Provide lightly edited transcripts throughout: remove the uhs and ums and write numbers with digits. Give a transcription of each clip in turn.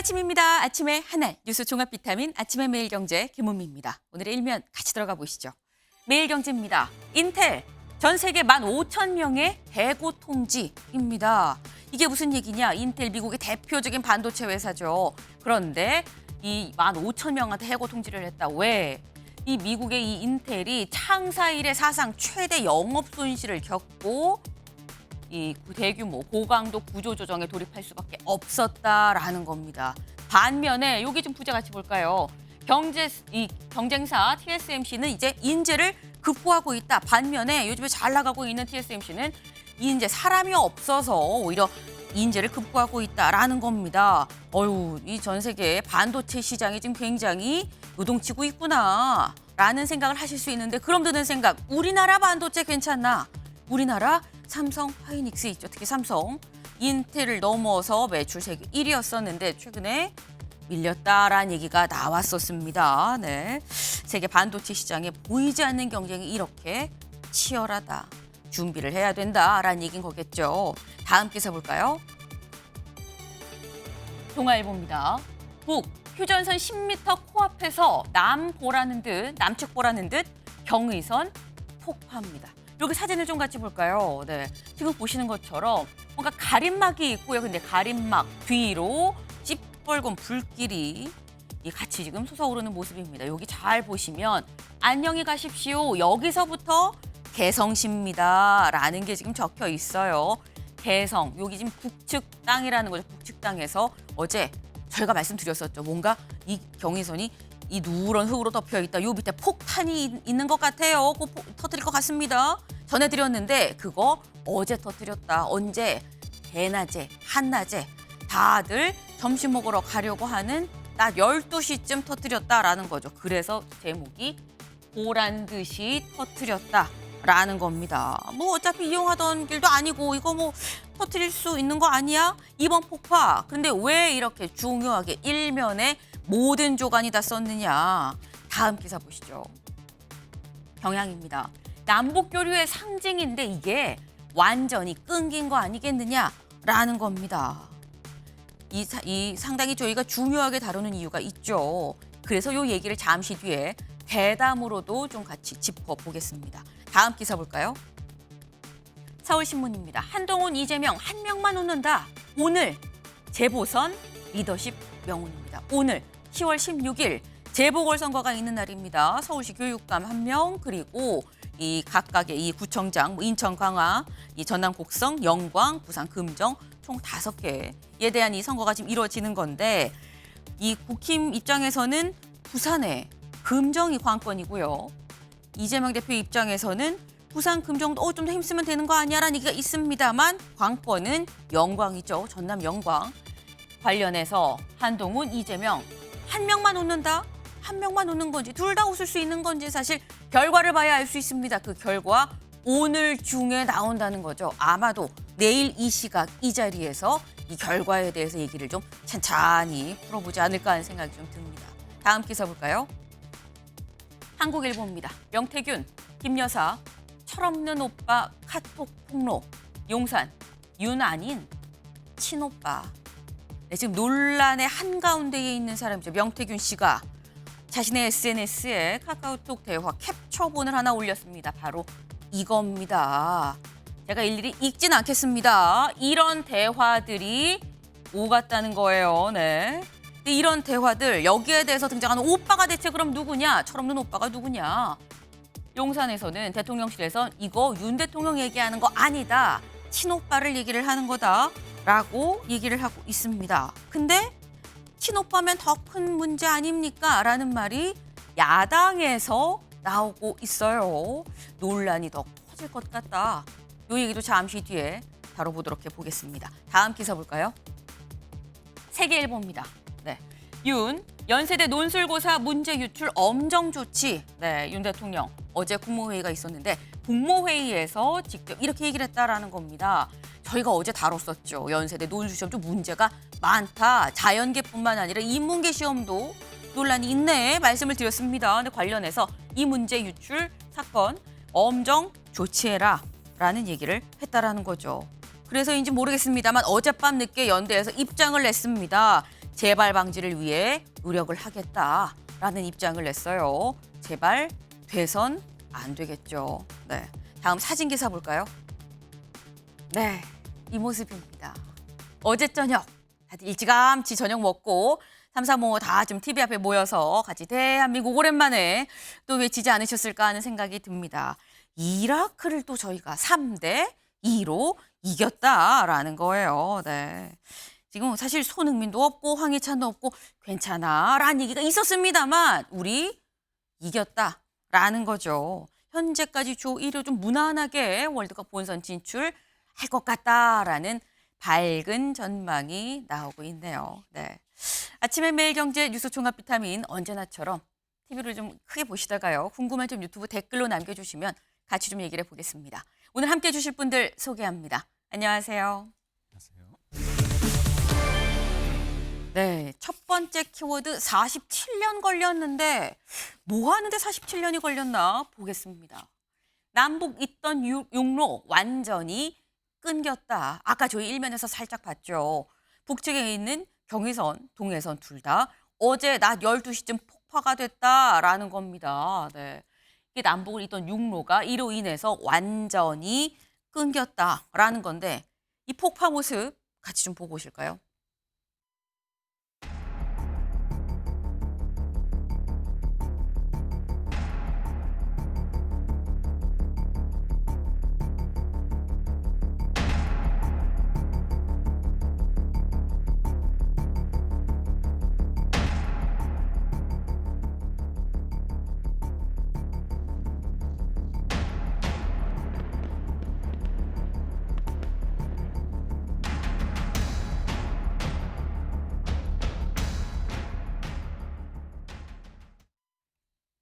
아침입니다. 아침의 하나 뉴스 종합 비타민 아침의 매일경제 김은미입니다. 오늘의 일면 같이 들어가 보시죠. 매일경제입니다. 인텔 전 세계 15,000명의 해고 통지입니다. 이게 무슨 얘기냐? 인텔 미국의 대표적인 반도체 회사죠. 그런데 이 15,000명한테 해고 통지를 했다. 왜? 이 미국의 이 인텔이 창사 이래 사상 최대 영업 손실을 겪고 이 대규모 고강도 구조조정에 돌입할 수밖에 없었다라는 겁니다. 반면에 여기 좀 부제 같이 볼까요? 경쟁사 TSMC는 이제 인재를 급부하고 있다. 반면에 요즘에 잘 나가고 있는 TSMC는 이제 사람이 없어서 오히려 인재를 급부하고 있다라는 겁니다. 이 전 세계 반도체 시장이 지금 굉장히 요동치고 있구나라는 생각을 하실 수 있는데 그럼 드는 생각, 우리나라 반도체 괜찮나? 우리나라 삼성, 하이닉스 있죠. 특히 삼성, 인텔을 넘어서 매출 세계 1위였었는데 최근에 밀렸다라는 얘기가 나왔었습니다. 네, 세계 반도체 시장에 보이지 않는 경쟁이 이렇게 치열하다. 준비를 해야 된다라는 얘기인 거겠죠. 다음 기사 볼까요? 동아일보입니다. 북 휴전선 10m 코앞에서 남측 보라는 듯 경의선 폭파합니다. 여기 사진을 좀 같이 볼까요? 네, 지금 보시는 것처럼 뭔가 가림막이 있고요. 근데 가림막 뒤로 시뻘건 불길이 같이 지금 솟아오르는 모습입니다. 여기 잘 보시면 안녕히 가십시오. 여기서부터 개성시입니다. 라는 게 지금 적혀 있어요. 개성, 여기 지금 북측 땅이라는 거죠. 북측 땅에서 어제 저희가 말씀드렸었죠. 뭔가 이 경의선이 이 누런 흙으로 덮여 있다. 요 밑에 폭탄이 있는 것 같아요. 꼭 터뜨릴 것 같습니다. 전해드렸는데 그거 어제 터뜨렸다. 언제? 대낮에, 한낮에 다들 점심 먹으러 가려고 하는 낮 12시쯤 터뜨렸다라는 거죠. 그래서 제목이 보란 듯이 터뜨렸다라는 겁니다. 뭐 어차피 이용하던 길도 아니고 이거 뭐 터뜨릴 수 있는 거 아니야? 이번 폭파. 근데 왜 이렇게 중요하게 일면에 모든 조간이 다 썼느냐. 다음 기사 보시죠. 경향입니다. 남북 교류의 상징인데 이게 완전히 끊긴 거 아니겠느냐라는 겁니다. 이 상당히 저희가 중요하게 다루는 이유가 있죠. 그래서 이 얘기를 잠시 뒤에 대담으로도 좀 같이 짚어보겠습니다. 다음 기사 볼까요? 서울신문입니다. 한동훈, 이재명 한 명만 웃는다. 오늘 재보선 리더십 명운입니다. 오늘 10월 16일 재보궐선거가 있는 날입니다. 서울시 교육감 1명 그리고 이 각각의 이 구청장, 인천 광화, 이 전남 곡성, 영광, 부산 금정 총 5개에 대한 이 선거가 지금 이루어지는 건데 이 국힘 입장에서는 부산에 금정이 관건이고요. 이재명 대표 입장에서는 부산 금정도 좀 더 힘쓰면 되는 거 아니야라는 얘기가 있습니다만 관건은 영광이죠. 전남 영광. 관련해서 한동훈, 이재명 한 명만 웃는다? 한 명만 웃는 건지 둘 다 웃을 수 있는 건지 사실 결과를 봐야 알 수 있습니다. 그 결과 오늘 중에 나온다는 거죠. 아마도 내일 이 시각 이 자리에서 이 결과에 대해서 얘기를 좀 찬찬히 풀어보지 않을까 하는 생각이 좀 듭니다. 다음 기사 볼까요? 한국일보입니다. 명태균, 김여사, 철없는 오빠 카톡 폭로, 용산, 윤아닌 친오빠. 네, 지금 논란의 한가운데에 있는 사람이죠. 명태균 씨가 자신의 SNS에 카카오톡 대화 캡처본을 하나 올렸습니다. 바로 이겁니다. 제가 일일이 읽진 않겠습니다. 이런 대화들이 오갔다는 거예요. 네. 근데 이런 대화들, 여기에 대해서 등장하는 오빠가 대체 그럼 누구냐? 철없는 오빠가 누구냐? 용산에서는 대통령실에서 이거 윤 대통령 얘기하는 거 아니다. 친오빠를 얘기를 하는 거다라고 얘기를 하고 있습니다. 근데 친오빠면 더 큰 문제 아닙니까? 라는 말이 야당에서 나오고 있어요. 논란이 더 커질 것 같다. 이 얘기도 잠시 뒤에 다뤄보도록 해보겠습니다. 다음 기사 볼까요? 세계일보입니다. 네, 연세대 논술고사 문제 유출 엄정 조치. 네, 윤 대통령 어제 국무회의가 있었는데 국무회의에서 직접 이렇게 얘기를 했다라는 겁니다. 저희가 어제 다뤘었죠. 연세대 논술시험 좀 문제가 많다. 자연계뿐만 아니라 인문계 시험도 논란이 있네 말씀을 드렸습니다. 근데 관련해서 이 문제 유출 사건 엄정 조치해라 라는 얘기를 했다라는 거죠. 그래서인지 모르겠습니다만 어젯밤 늦게 연대에서 입장을 냈습니다. 재발 방지를 위해 노력을 하겠다라는 입장을 냈어요. 제발 돼선 안 되겠죠. 네, 다음 사진 기사 볼까요? 네, 이 모습입니다. 어제 저녁 다들 일찌감치 저녁 먹고 삼삼오오 다 좀 TV 앞에 모여서 같이 대한민국 오랜만에 또 외치지 않으셨을까 하는 생각이 듭니다. 이라크를 또 저희가 3대 2로 이겼다라는 거예요. 네. 지금 사실 손흥민도 없고 황희찬도 없고 괜찮아라는 얘기가 있었습니다만 우리 이겼다라는 거죠. 현재까지 조 1위 좀 무난하게 월드컵 본선 진출할 것 같다라는 밝은 전망이 나오고 있네요. 네. 아침에 매일경제 뉴스 종합 비타민 언제나처럼 TV를 좀 크게 보시다가요. 궁금한 점 유튜브 댓글로 남겨주시면 같이 좀 얘기를 해보겠습니다. 오늘 함께해 주실 분들 소개합니다. 안녕하세요. 네, 첫 번째 키워드 47년 걸렸는데 뭐 하는데 47년이 걸렸나 보겠습니다. 남북 있던 육로 완전히 끊겼다. 아까 저희 일면에서 살짝 봤죠. 북측에 있는 경의선, 동해선 둘 다 어제 낮 12시쯤 폭파가 됐다라는 겁니다. 네. 이게 남북을 잇던 육로가 이로 인해서 완전히 끊겼다라는 건데 이 폭파 모습 같이 좀 보고 오실까요?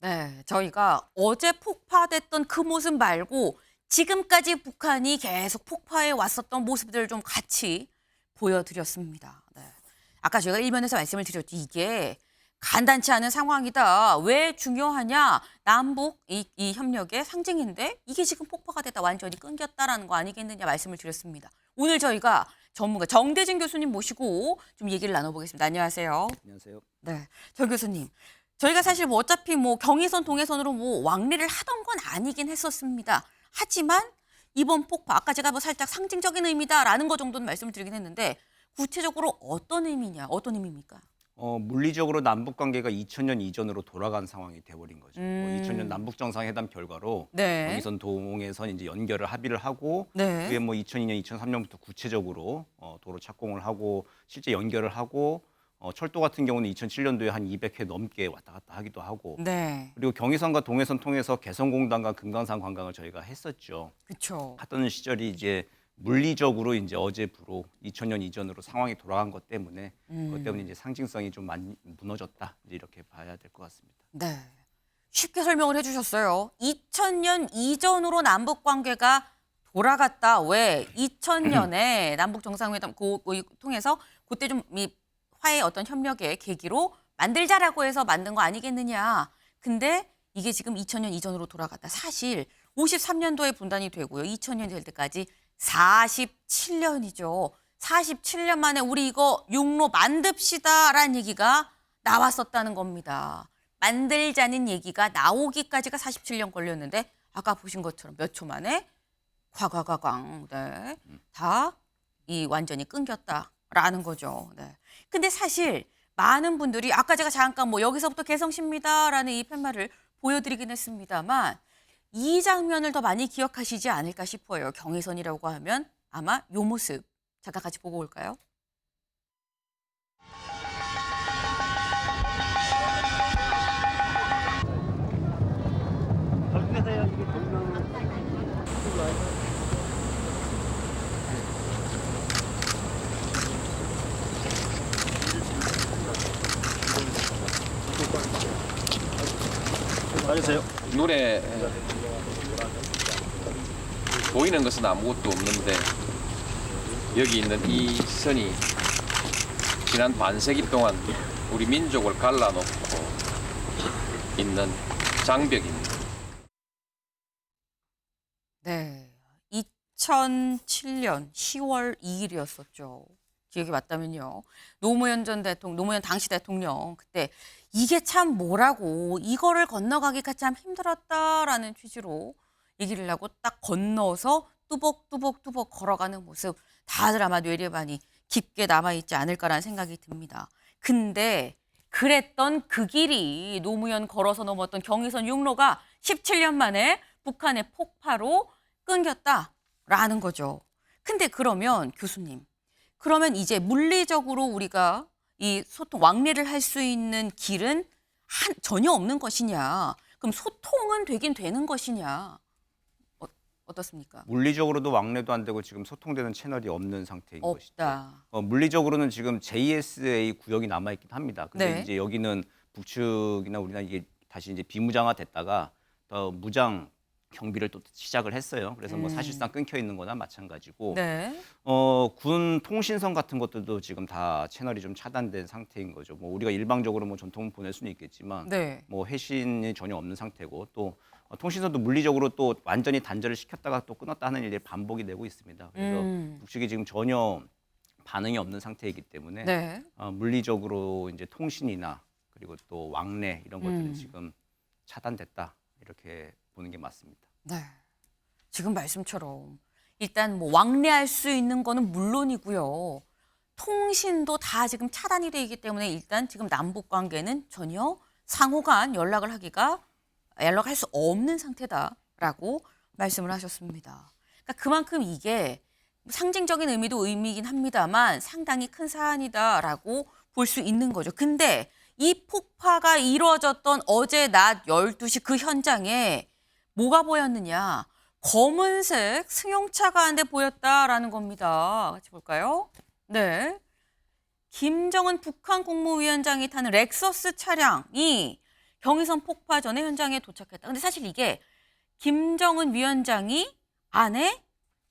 네, 저희가 어제 폭파됐던 그 모습 말고 지금까지 북한이 계속 폭파해 왔었던 모습들을 좀 같이 보여드렸습니다. 네. 아까 제가 일면에서 말씀을 드렸죠. 이게 간단치 않은 상황이다. 왜 중요하냐? 남북 이 협력의 상징인데 이게 지금 폭파가 됐다. 완전히 끊겼다라는 거 아니겠느냐 말씀을 드렸습니다. 오늘 저희가 전문가 정대진 교수님 모시고 좀 얘기를 나눠보겠습니다. 안녕하세요. 안녕하세요. 네, 정 교수님. 저희가 사실 뭐 어차피 뭐 경의선, 동해선으로 뭐 왕래를 하던 건 아니긴 했었습니다. 하지만 이번 폭파, 아까 제가 뭐 살짝 상징적인 의미다라는 거 정도는 말씀을 드리긴 했는데 구체적으로 어떤 의미냐, 어떤 의미입니까? 물리적으로 남북 관계가 2000년 이전으로 돌아간 상황이 돼버린 거죠. 2000년 남북 정상회담 결과로 네. 경의선, 동해선 이제 연결을 합의를 하고 네. 그게 뭐 2002년, 2003년부터 구체적으로 도로 착공을 하고 실제 연결을 하고 철도 같은 경우는 2007년도에 한 200회 넘게 왔다 갔다 하기도 하고 네. 그리고 경의선과 동해선 통해서 개성공단과 금강산 관광을 저희가 했었죠. 그렇죠. 하던 시절이 이제 물리적으로 이제 어제부로 2000년 이전으로 상황이 돌아간 것 때문에 그것 때문에 이제 상징성이 좀 많이 무너졌다 이제 이렇게 봐야 될 것 같습니다. 네. 쉽게 설명을 해주셨어요. 2000년 이전으로 남북 관계가 돌아갔다. 왜? 2000년에 남북 정상회담 통해서 그때 좀 화해 어떤 협력의 계기로 만들자라고 해서 만든 거 아니겠느냐. 근데 이게 지금 2000년 이전으로 돌아갔다. 사실 53년도에 분단이 되고요. 2000년 될 때까지 47년이죠. 47년 만에 우리 이거 육로 만듭시다라는 얘기가 나왔었다는 겁니다. 만들자는 얘기가 나오기까지가 47년 걸렸는데 아까 보신 것처럼 몇 초 만에 과과과광 네. 다 이 완전히 끊겼다라는 거죠. 네. 근데 사실 많은 분들이 아까 제가 잠깐 뭐 여기서부터 개성십니다라는 이 팻말을 보여드리긴 했습니다만 이 장면을 더 많이 기억하시지 않을까 싶어요. 경의선이라고 하면 아마 요 모습 잠깐 같이 보고 올까요? 안녕하세요. 눈에 보이는 것은 아무것도 없는데 여기 있는 이 선이 지난 반세기 동안 우리 민족을 갈라놓고 있는 장벽입니다. 네, 2007년 10월 2일이었었죠. 기억이 맞다면요. 노무현 당시 대통령 그때 이게 참 뭐라고 이거를 건너가기가 참 힘들었다라는 취지로 얘기를 하고 딱 건너서 뚜벅뚜벅뚜벅 걸어가는 모습 다들 아마 뇌리에 많이 깊게 남아있지 않을까라는 생각이 듭니다. 근데 그랬던 그 길이 노무현 걸어서 넘었던 경의선 육로가 17년 만에 북한의 폭파로 끊겼다라는 거죠. 근데 그러면 교수님, 그러면 이제 물리적으로 우리가 이 소통, 왕래를 할 수 있는 길은 전혀 없는 것이냐? 그럼 소통은 되긴 되는 것이냐? 어떻습니까? 물리적으로도 왕래도 안 되고 지금 소통되는 채널이 없는 상태인 것이죠. 없다. 물리적으로는 지금 JSA 구역이 남아 있긴 합니다. 근데 네. 이제 여기는 북측이나 우리나라 이게 다시 이제 비무장화 됐다가 무장 경비를 또 시작을 했어요. 그래서 뭐 사실상 끊겨 있는 거나 마찬가지고 네. 군 통신선 같은 것들도 지금 다 채널이 좀 차단된 상태인 거죠. 뭐 우리가 일방적으로 뭐 전통 보낼 수는 있겠지만 네. 뭐 회신이 전혀 없는 상태고 또 통신선도 물리적으로 또 완전히 단절을 시켰다가 또 끊었다 하는 일이 반복이 되고 있습니다. 그래서 북측이 지금 전혀 반응이 없는 상태이기 때문에 네. 물리적으로 이제 통신이나 그리고 또 왕래 이런 것들은 지금 차단됐다 이렇게 보는 게 맞습니다. 네. 지금 말씀처럼 일단 뭐 왕래할 수 있는 거는 물론이고요. 통신도 다 지금 차단이 돼 있기 때문에 일단 지금 남북 관계는 전혀 상호간 연락할 수 없는 상태다라고 말씀을 하셨습니다. 그러니까 그만큼 이게 상징적인 의미도 의미이긴 합니다만 상당히 큰 사안이다라고 볼 수 있는 거죠. 근데 이 폭파가 이루어졌던 어제 낮 12시 그 현장에 뭐가 보였느냐? 검은색 승용차가 한 대 보였다라는 겁니다. 같이 볼까요? 네. 김정은 북한 국무위원장이 타는 렉서스 차량이 경의선 폭파 전에 현장에 도착했다. 근데 사실 이게 김정은 위원장이 안에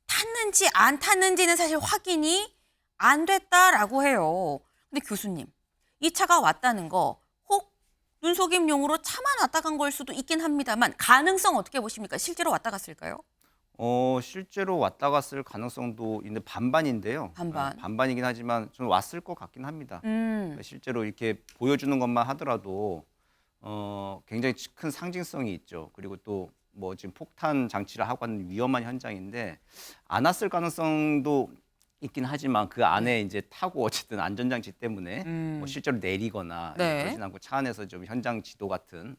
탔는지 안 탔는지는 사실 확인이 안 됐다라고 해요. 근데 교수님, 이 차가 왔다는 거 혹 눈속임용으로 차만 왔다 간 걸 수도 있긴 합니다만 가능성 어떻게 보십니까? 실제로 왔다 갔을까요? 실제로 왔다 갔을 가능성도 있는 반반인데요. 반반. 반반이긴 하지만 좀 왔을 것 같긴 합니다. 실제로 이렇게 보여주는 것만 하더라도 굉장히 큰 상징성이 있죠. 그리고 또 뭐 지금 폭탄 장치를 하고 하는 위험한 현장인데 안 왔을 가능성도 있긴 하지만 그 안에 이제 타고 어쨌든 안전장치 때문에 뭐 실제로 내리거나 네. 그러진 않고 차 안에서 좀 현장 지도 같은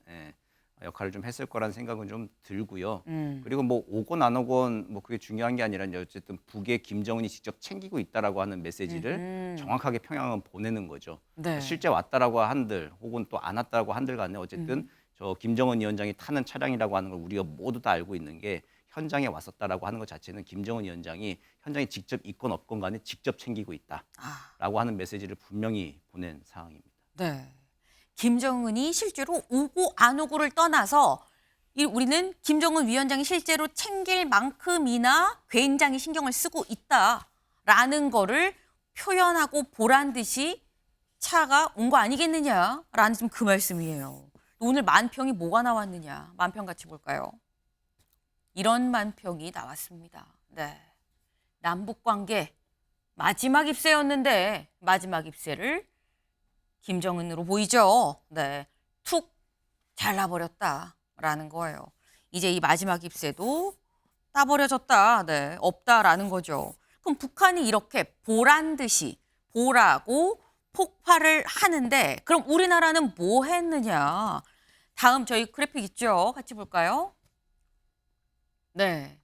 역할을 좀 했을 거라는 생각은 좀 들고요. 그리고 뭐 오건 안 오건 뭐 그게 중요한 게 아니라 이제 어쨌든 북에 김정은이 직접 챙기고 있다라고 하는 메시지를 정확하게 평양은 보내는 거죠. 네. 실제 왔다라고 한들 혹은 또 안 왔다라고 한들 간에 어쨌든 저 김정은 위원장이 타는 차량이라고 하는 걸 우리가 모두 다 알고 있는 게 현장에 왔었다라고 하는 것 자체는 김정은 위원장이 현장에 직접 있건 없건 간에 직접 챙기고 있다라고 하는 메시지를 분명히 보낸 상황입니다. 네. 김정은이 실제로 오고 안 오고를 떠나서 우리는 김정은 위원장이 실제로 챙길 만큼이나 굉장히 신경을 쓰고 있다라는 거를 표현하고 보란 듯이 차가 온 거 아니겠느냐라는 지금 그 말씀이에요. 오늘 만평이 뭐가 나왔느냐. 만평 같이 볼까요? 이런 만평이 나왔습니다. 네. 남북관계 마지막 입새였는데 마지막 입새를 김정은으로 보이죠. 네, 툭 잘라버렸다라는 거예요. 이제 이 마지막 입새도 따버려졌다. 네, 없다라는 거죠. 그럼 북한이 이렇게 보란 듯이 보라고 폭발을 하는데 그럼 우리나라는 뭐 했느냐. 다음 저희 그래픽 있죠. 같이 볼까요? 네,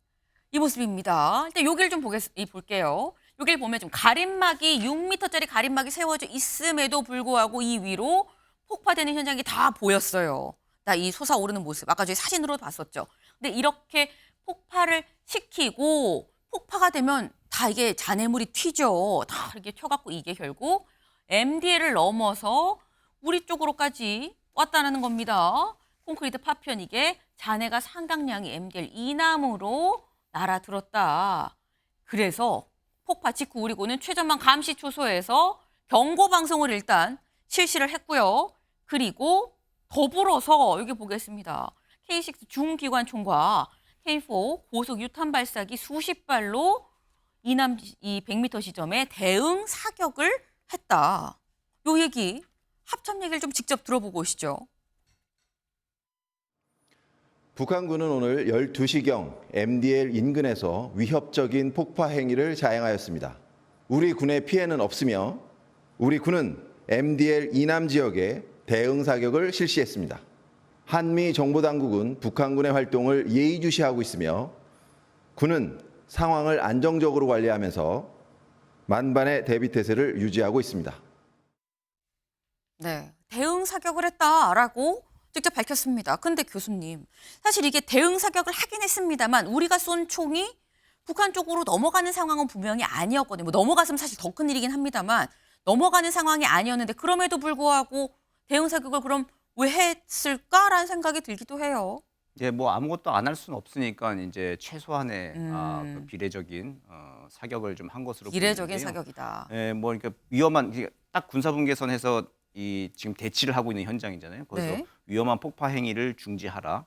이 모습입니다. 일단 여기를 좀 볼게요. 여기를 보면 좀 가림막이 6m짜리 가림막이 세워져 있음에도 불구하고 이 위로 폭파되는 현장이 다 보였어요. 다 이 솟아오르는 모습. 아까 저희 사진으로 봤었죠. 근데 이렇게 폭발을 시키고 폭파가 되면 다 이게 잔해물이 튀죠. 다 이렇게 튀어갖고 이게 결국 MDL을 넘어서 우리 쪽으로까지 왔다는 겁니다. 콘크리트 파편 이게 잔해가 상당량이 MDL 이남으로 날아들었다. 그래서 폭파 직후 우리고는 최전방 감시 초소에서 경고 방송을 일단 실시를 했고요. 그리고 더불어서 여기 보겠습니다. K6 중기관총과 K4 고속 유탄 발사기 수십 발로 이남 이 100m 지점에 대응 사격을 했다. 요 얘기 합참 얘기를 좀 직접 들어보고 오시죠. 북한군은 오늘 12시경 MDL 인근에서 위협적인 폭파 행위를 자행하였습니다. 우리 군의 피해는 없으며 우리 군은 MDL 이남 지역에 대응 사격을 실시했습니다. 한미 정보당국은 북한군의 활동을 예의주시하고 있으며 군은 상황을 안정적으로 관리하면서 만반의 대비태세를 유지하고 있습니다. 네, 대응 사격을 했다라고 직접 밝혔습니다. 근데 교수님, 사실 이게 대응 사격을 하긴 했습니다만 우리가 쏜 총이 북한 쪽으로 넘어가는 상황은 분명히 아니었거든요. 뭐 넘어갔으면 사실 더 큰 일이긴 합니다만 넘어가는 상황이 아니었는데 그럼에도 불구하고 대응 사격을 그럼 왜 했을까라는 생각이 들기도 해요. 예, 뭐 아무것도 안 할 수는 없으니까 이제 최소한의 그 비례적인 사격을 좀 한 것으로 비례적인 보이는데요. 사격이다. 예, 뭐 그러니까 위험한 딱 군사분계선에서 이 지금 대치를 하고 있는 현장이잖아요. 거기서 네. 위험한 폭파 행위를 중지하라.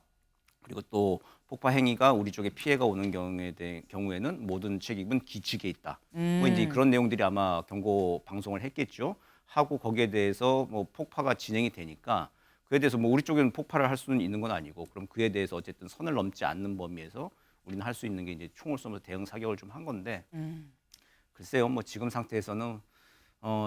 그리고 또 폭파 행위가 우리 쪽에 피해가 오는 경우에는 모든 책임은 기측에 있다. 뭐 이제 그런 내용들이 아마 경고 방송을 했겠죠. 하고 거기에 대해서 뭐 폭파가 진행이 되니까 그에 대해서 뭐 우리 쪽에는 폭발을 할 수는 있는 건 아니고 그럼 그에 대해서 어쨌든 선을 넘지 않는 범위에서 우리는 할 수 있는 게 이제 총을 쏘면서 대응 사격을 좀 한 건데 글쎄요 뭐 지금 상태에서는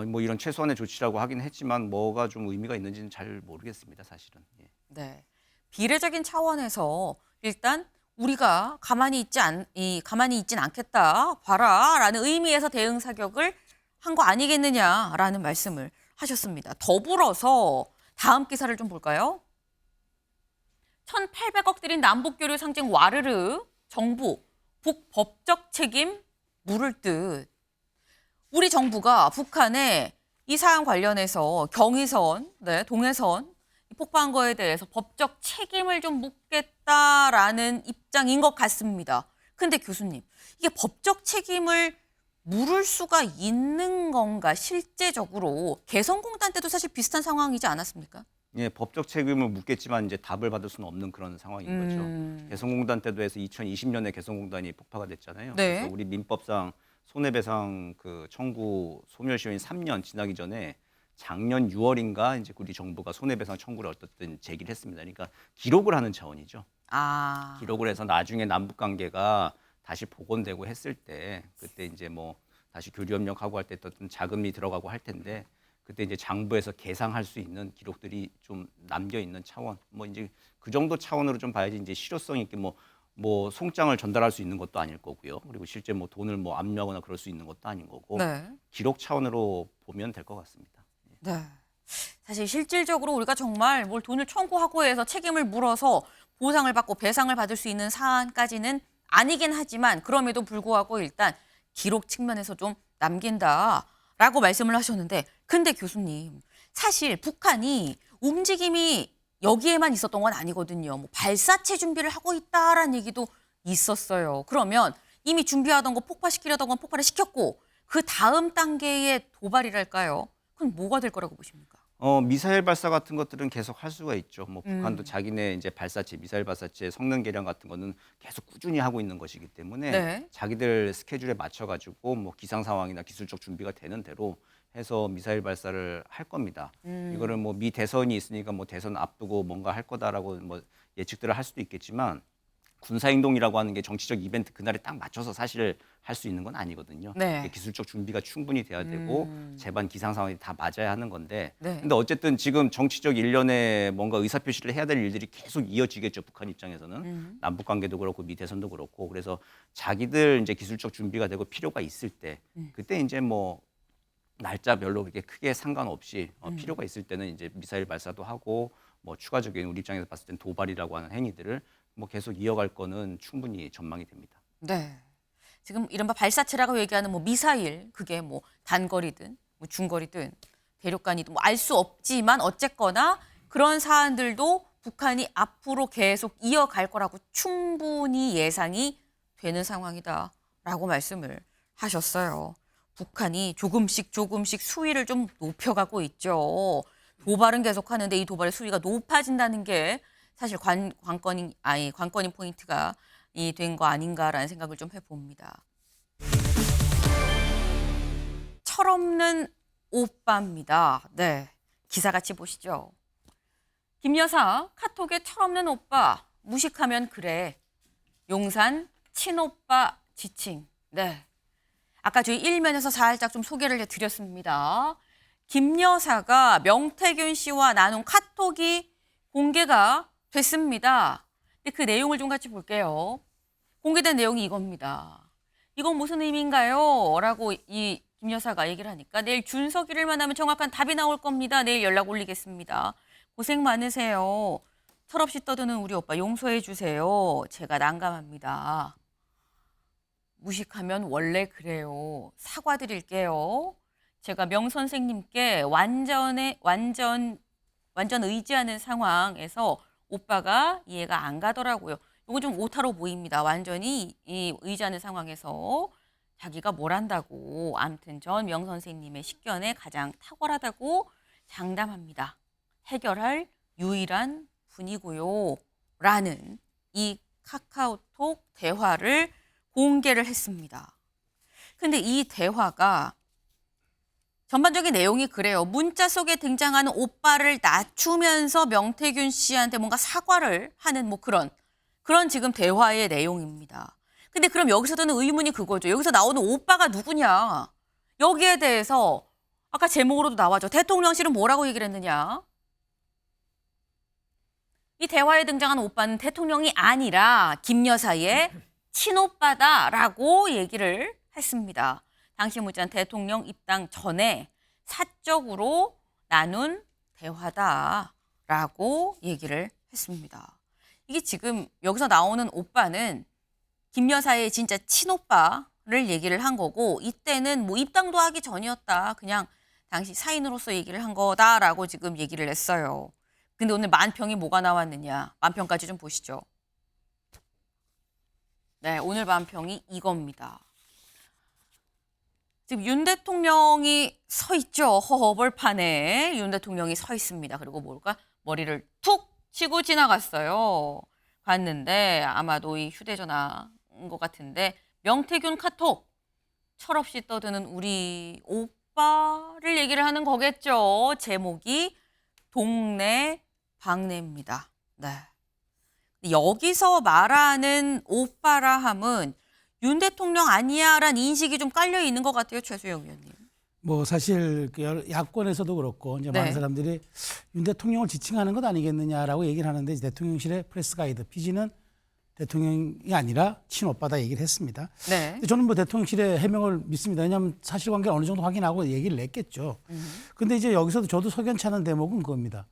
뭐 이런 최소한의 조치라고 하긴 했지만 뭐가 좀 의미가 있는지는 잘 모르겠습니다 사실은. 예. 네, 비례적인 차원에서 일단 우리가 가만히 있진 않겠다 봐라라는 의미에서 대응 사격을 한 거 아니겠느냐라는 말씀을 하셨습니다. 더불어서 다음 기사를 좀 볼까요? 1,800억 들인 남북교류 상징 와르르 정부 북법적 책임 물을 듯. 우리 정부가 북한에 이 사안 관련해서 경의선, 네, 동해선 폭파한 거에 대해서 법적 책임을 좀 묻겠다라는 입장인 것 같습니다. 근데 교수님, 이게 법적 책임을 물을 수가 있는 건가 실제적으로 개성공단 때도 사실 비슷한 상황이지 않았습니까? 예, 법적 책임을 묻겠지만 이제 답을 받을 수는 없는 그런 상황인 거죠. 개성공단 때도 해서 2020년에 개성공단이 폭파가 됐잖아요. 네. 그래서 우리 민법상 손해배상 그 청구 소멸시효인 3년 지나기 전에 작년 6월인가 이제 우리 정부가 손해배상 청구를 어떻든 제기를 했습니다. 그러니까 기록을 하는 차원이죠. 기록을 해서 나중에 남북 관계가 다시 복원되고 했을 때 그때 이제 뭐 다시 교류협력하고 할 때 어떤 자금이 들어가고 할 텐데 그때 이제 장부에서 계상할 수 있는 기록들이 좀 남겨 있는 차원 뭐 이제 그 정도 차원으로 좀 봐야지 이제 실효성 있게 뭐 송장을 전달할 수 있는 것도 아닐 거고요. 그리고 실제 뭐 돈을 뭐 압류하거나 그럴 수 있는 것도 아닌 거고 네. 기록 차원으로 보면 될 것 같습니다. 네. 사실 실질적으로 우리가 정말 뭘 돈을 청구하고 해서 책임을 물어서 보상을 받고 배상을 받을 수 있는 사안까지는 아니긴 하지만 그럼에도 불구하고 일단 기록 측면에서 좀 남긴다라고 말씀을 하셨는데 근데 교수님 사실 북한이 움직임이 여기에만 있었던 건 아니거든요. 뭐 발사체 준비를 하고 있다라는 얘기도 있었어요. 그러면 이미 준비하던 거 폭파시키려던 건 폭발을 시켰고 그 다음 단계의 도발이랄까요? 그럼 뭐가 될 거라고 보십니까? 미사일 발사 같은 것들은 계속 할 수가 있죠. 뭐 북한도 자기네 이제 발사체, 미사일 발사체 성능 개량 같은 거는 계속 꾸준히 하고 있는 것이기 때문에 네. 자기들 스케줄에 맞춰 가지고 뭐 기상 상황이나 기술적 준비가 되는 대로 해서 미사일 발사를 할 겁니다. 이거를 뭐 미 대선이 있으니까 뭐 대선 앞두고 뭔가 할 거다라고 뭐 예측들을 할 수도 있겠지만 군사행동이라고 하는 게 정치적 이벤트 그날에 딱 맞춰서 사실 할 수 있는 건 아니거든요. 네. 기술적 준비가 충분히 돼야 되고 제반 기상 상황이 다 맞아야 하는 건데 네. 근데 어쨌든 지금 정치적 일련의 뭔가 의사표시를 해야 될 일들이 계속 이어지겠죠. 북한 입장에서는 남북 관계도 그렇고 미 대선도 그렇고 그래서 자기들 이제 기술적 준비가 되고 필요가 있을 때 그때 이제 뭐 날짜별로 그렇게 크게 상관없이 필요가 있을 때는 이제 미사일 발사도 하고 뭐 추가적인 우리 입장에서 봤을 땐 도발이라고 하는 행위들을 뭐 계속 이어갈 거는 충분히 전망이 됩니다. 네. 지금 이른바 발사체라고 얘기하는 뭐 미사일 그게 뭐 단거리든 뭐 중거리든 대륙간이든 뭐 알 수 없지만 어쨌거나 그런 사안들도 북한이 앞으로 계속 이어갈 거라고 충분히 예상이 되는 상황이다라고 말씀을 하셨어요. 북한이 조금씩 수위를 좀 높여가고 있죠. 도발은 계속하는데 이 도발의 수위가 높아진다는 게 사실 관건인 포인트가 된 거 아닌가라는 생각을 좀 해봅니다. 철없는 오빠입니다. 네, 기사 같이 보시죠. 김 여사 카톡에 철없는 오빠 무식하면 그래. 용산 친오빠 지칭. 네, 아까 저희 일면에서 살짝 좀 소개를 해드렸습니다. 김 여사가 명태균 씨와 나눈 카톡이 공개가 됐습니다. 근데 그 내용을 좀 같이 볼게요. 공개된 내용이 이겁니다. 이건 무슨 의미인가요? 라고 이 김 여사가 얘기를 하니까 내일 준석이를 만나면 정확한 답이 나올 겁니다. 내일 연락 올리겠습니다. 고생 많으세요. 철없이 떠드는 우리 오빠 용서해 주세요. 제가 난감합니다. 무식하면 원래 그래요. 사과드릴게요. 제가 명 선생님께 완전 의지하는 상황에서 오빠가 이해가 안 가더라고요. 이거 좀 오타로 보입니다. 완전히 이 의지하는 상황에서 자기가 뭘 한다고. 아무튼 전 명 선생님의 식견에 가장 탁월하다고 장담합니다. 해결할 유일한 분이고요. 라는 이 카카오톡 대화를 공개를 했습니다. 근데 이 대화가 전반적인 내용이 그래요. 문자 속에 등장하는 오빠를 낮추면서 명태균 씨한테 뭔가 사과를 하는 뭐 그런 지금 대화의 내용입니다. 근데 그럼 여기서 드는 의문이 그거죠. 여기서 나오는 오빠가 누구냐? 여기에 대해서 아까 제목으로도 나와죠. 대통령실은 뭐라고 얘기를 했느냐? 이 대화에 등장한 오빠는 대통령이 아니라 김 여사의 친오빠다라고 얘기를 했습니다. 당시 문자는 대통령 입당 전에 사적으로 나눈 대화다라고 얘기를 했습니다. 이게 지금 여기서 나오는 오빠는 김 여사의 진짜 친오빠를 얘기를 한 거고 이때는 뭐 입당도 하기 전이었다. 그냥 당시 사인으로서 얘기를 한 거다라고 지금 얘기를 했어요. 근데 오늘 만평이 뭐가 나왔느냐. 만평까지 좀 보시죠. 네, 오늘 만평이 이겁니다. 지금 윤 대통령이 서 있죠. 허허벌판에 윤 대통령이 서 있습니다. 그리고 뭘까? 머리를 툭 치고 지나갔어요. 갔는데 아마도 이 휴대전화인 것 같은데 명태균 카톡 철없이 떠드는 우리 오빠를 얘기를 하는 거겠죠. 제목이 동네 방네입니다. 네. 여기서 말하는 오빠라 함은 윤 대통령 아니야라는 인식이 좀 깔려 있는 것 같아요, 최수영 의원님. 뭐 사실 그 야권에서도 그렇고 이제 네. 많은 사람들이 윤 대통령을 지칭하는 것 아니겠느냐라고 얘기를 하는데 대통령실의 프레스 가이드 PG는 대통령이 아니라 친오빠다 얘기를 했습니다. 네. 근데 저는 뭐 대통령실의 해명을 믿습니다. 왜냐하면 사실관계를 어느 정도 확인하고 얘기를 냈겠죠. 근데 이제 여기서도 저도 석연치 않은 대목은 그겁니다.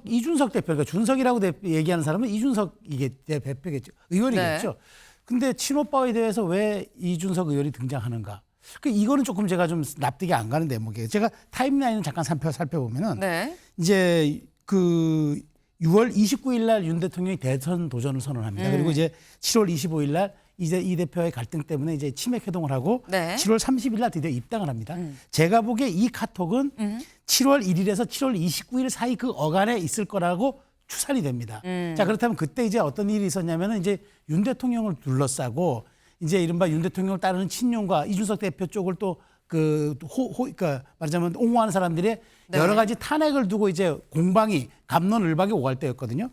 이준석 대표, 그러니까 준석이라고 얘기하는 사람은 이준석 이게 대표겠죠. 의원이겠죠. 네. 근데 친오빠에 대해서 왜 이준석 의원이 등장하는가? 이거는 조금 제가 좀 납득이 안 가는 대목이에요. 제가 타임라인을 잠깐 살펴보면은 네. 이제 그 6월 29일 날 윤 대통령이 대선 도전을 선언합니다. 그리고 이제 7월 25일 날 이제 이 대표의 갈등 때문에 이제 치맥 회동을 하고 네. 7월 30일 날 드디어 입당을 합니다. 제가 보기에 이 카톡은 7월 1일에서 7월 29일 사이 그 어간에 있을 거라고 추산이 됩니다. 자, 그렇다면 그때 이제 어떤 일이 있었냐면은 이제 윤 대통령을 둘러싸고 이제 이른바 윤 대통령을 따르는 친윤과 이준석 대표 쪽을 또 그러니까 말하자면 옹호하는 사람들의 네. 여러 가지 탄핵을 두고 이제 공방이 갑론을박이 오갈 때였거든요.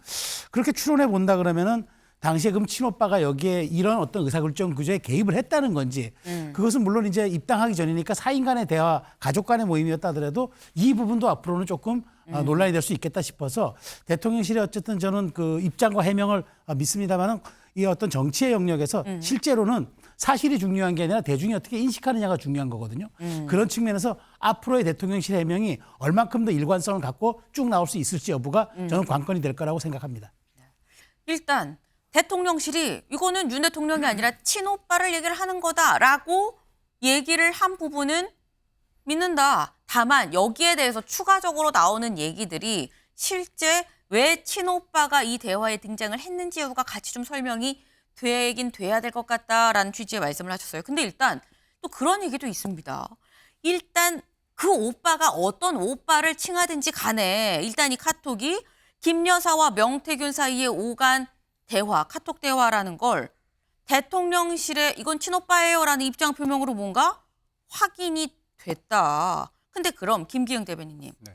그렇게 추론해 본다 그러면은 당시에 그럼 친오빠가 여기에 이런 어떤 의사결정 구조에 개입을 했다는 건지 그것은 물론 이제 입당하기 전이니까 사인 간의 대화, 가족 간의 모임이었다 하더라도 이 부분도 앞으로는 조금 논란이 될 수 있겠다 싶어서 대통령실에 어쨌든 저는 그 입장과 해명을 믿습니다만은 이 어떤 정치의 영역에서 실제로는 사실이 중요한 게 아니라 대중이 어떻게 인식하느냐가 중요한 거거든요. 그런 측면에서 앞으로의 대통령실 해명이 얼만큼 더 일관성을 갖고 쭉 나올 수 있을지 여부가 저는 관건이 될 거라고 생각합니다. 일단 대통령실이 이거는 윤 대통령이 아니라 친오빠를 얘기를 하는 거다라고 얘기를 한 부분은 믿는다. 다만 여기에 대해서 추가적으로 나오는 얘기들이 실제 왜 친오빠가 이 대화에 등장을 했는지 여부가 같이 좀 설명이 되긴 돼야 될 것 같다라는 취지의 말씀을 하셨어요. 근데 일단 또 그런 얘기도 있습니다. 일단 그 오빠가 어떤 오빠를 칭하든지 간에 일단 이 카톡이 김 여사와 명태균 사이에 오간 대화, 카톡 대화라는 걸 대통령실에 이건 친오빠예요라는 입장 표명으로 뭔가 확인이 됐다. 근데 그럼 김기영 대변인님. 네.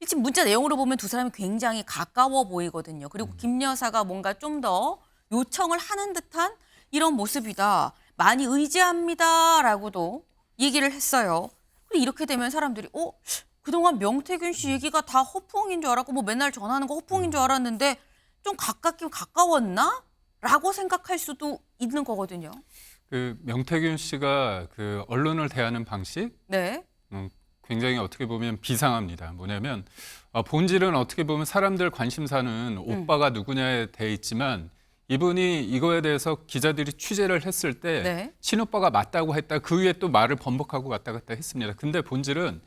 지금 문자 내용으로 보면 두 사람이 굉장히 가까워 보이거든요. 그리고 김 여사가 뭔가 좀 더 요청을 하는 듯한 이런 모습이다. 많이 의지합니다라고도 얘기를 했어요. 근데 이렇게 되면 사람들이 그동안 명태균 씨 얘기가 다 허풍인 줄 알았고 뭐 맨날 전화하는 거 허풍인 줄 알았는데 좀 가깝긴 가까웠나? 라고 생각할 수도 있는 거거든요. 그 명태균 씨가 그 언론을 대하는 방식 네. 굉장히 어떻게 보면 비상합니다. 뭐냐면 본질은 어떻게 보면 사람들 관심사는 오빠가 누구냐에 돼 있지만 이분이 이거에 대해서 기자들이 취재를 했을 때 네. 친오빠가 맞다고 했다. 그 위에 또 말을 번복하고 왔다 갔다 했습니다. 근데 본질은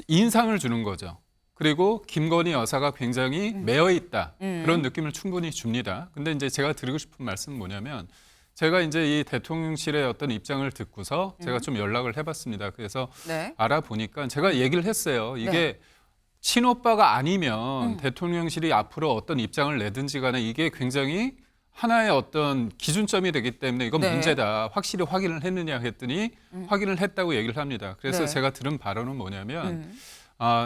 인상을 주는 거죠. 그리고 김건희 여사가 굉장히 매여 있다. 그런 느낌을 충분히 줍니다. 근데 이제 제가 드리고 싶은 말씀은 뭐냐면 제가 이제 이 대통령실의 어떤 입장을 듣고서 제가 좀 연락을 해봤습니다. 그래서 네. 알아보니까 제가 얘기를 했어요. 이게 네. 친오빠가 아니면 대통령실이 앞으로 어떤 입장을 내든지 간에 이게 굉장히 하나의 어떤 기준점이 되기 때문에 이건 네. 문제다. 확실히 확인을 했느냐 했더니 확인을 했다고 얘기를 합니다. 그래서 네. 제가 들은 바로는 뭐냐면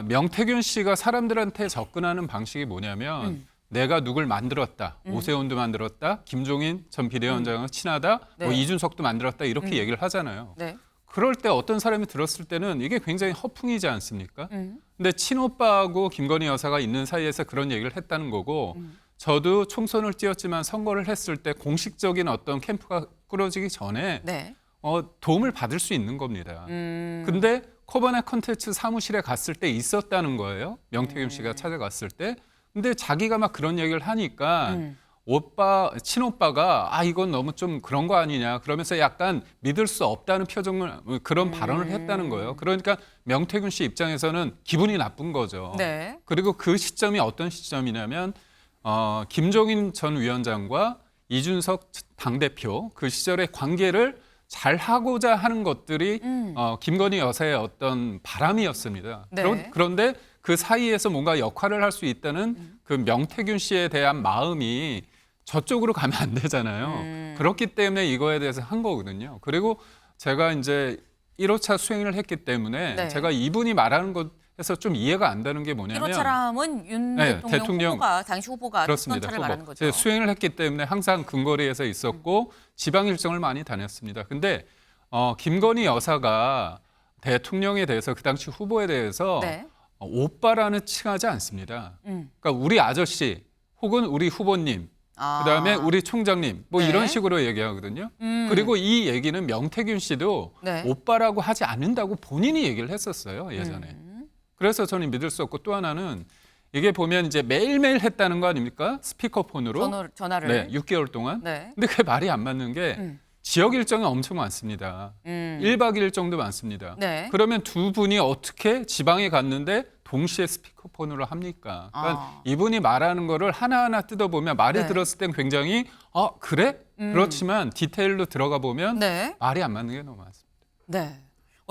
명태균 씨가 사람들한테 접근하는 방식이 뭐냐면 내가 누굴 만들었다. 오세훈도 만들었다. 김종인 전 비대위원장과 친하다. 네. 뭐 이준석도 만들었다. 이렇게 얘기를 하잖아요. 네. 그럴 때 어떤 사람이 들었을 때는 이게 굉장히 허풍이지 않습니까? 근데 친오빠하고 김건희 여사가 있는 사이에서 그런 얘기를 했다는 거고 저도 총선을 뛰었지만 선거를 했을 때 공식적인 어떤 캠프가 꾸려지기 전에 네. 도움을 받을 수 있는 겁니다. 근데 코바나 컨텐츠 사무실에 갔을 때 있었다는 거예요. 명태균 씨가 찾아갔을 때. 근데 자기가 막 그런 얘기를 하니까 친오빠가 이건 너무 좀 그런 거 아니냐 그러면서 약간 믿을 수 없다는 표정을 그런 발언을 했다는 거예요. 그러니까 명태균 씨 입장에서는 기분이 나쁜 거죠. 네. 그리고 그 시점이 어떤 시점이냐면 김종인 전 위원장과 이준석 당대표 그 시절의 관계를 잘 하고자 하는 것들이 김건희 여사의 어떤 바람이었습니다. 네. 그런데 그 사이에서 뭔가 역할을 할 수 있다는 그 명태균 씨에 대한 마음이 저쪽으로 가면 안 되잖아요. 그렇기 때문에 이거에 대해서 한 거거든요. 그리고 제가 이제 1호차 수행을 했기 때문에 네. 제가 이분이 말하는 것에서 좀 이해가 안 되는 게 뭐냐면 1호차람은 윤 네, 대통령 후보가 당시 후보가 그렇습니다. 차를 말하는 거죠. 제가 수행을 했기 때문에 항상 근거리에서 있었고 지방 일정을 많이 다녔습니다. 근데 김건희 여사가 대통령에 대해서 그 당시 후보에 대해서 네. 오빠라는 칭하지 않습니다. 그러니까 우리 아저씨 혹은 우리 후보님 그다음에 우리 총장님 뭐 네. 이런 식으로 얘기하거든요. 그리고 이 얘기는 명태균 씨도 네. 오빠라고 하지 않는다고 본인이 얘기를 했었어요. 예전에. 그래서 저는 믿을 수 없고 또 하나는 이게 보면 이제 매일매일 했다는 거 아닙니까? 스피커폰으로. 전화를. 네, 6개월 동안. 네. 근데 그게 말이 안 맞는 게 지역 일정이 엄청 많습니다. 1박 2일 정도 많습니다. 네. 그러면 두 분이 어떻게 지방에 갔는데 동시에 스피커폰으로 합니까? 그러니까 이분이 말하는 거를 하나하나 뜯어보면 말이 네. 들었을 땐 굉장히 그래? 그렇지만 디테일로 들어가 보면 네. 말이 안 맞는 게 너무 많습니다. 네.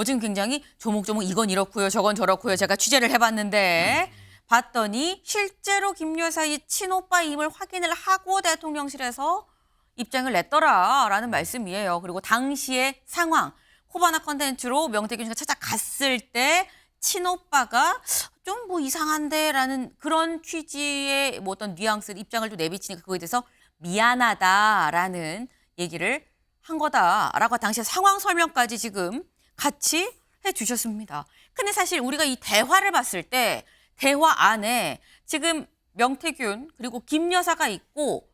지금 굉장히 조목조목 이건 이렇고요, 저건 저렇고요. 제가 취재를 해봤는데 봤더니 실제로 김 여사의 친오빠임을 확인을 하고 대통령실에서 입장을 냈더라라는 말씀이에요. 그리고 당시의 상황, 코바나 컨텐츠로 명태균 씨가 찾아갔을 때 친오빠가 좀 뭐 이상한데라는 그런 취지의 뭐 어떤 뉘앙스, 입장을 또 내비치니까 그거에 대해서 미안하다라는 얘기를 한 거다라고 당시의 상황 설명까지 지금 같이 해주셨습니다. 근데 사실 우리가 이 대화를 봤을 때 대화 안에 지금 명태균 그리고 김 여사가 있고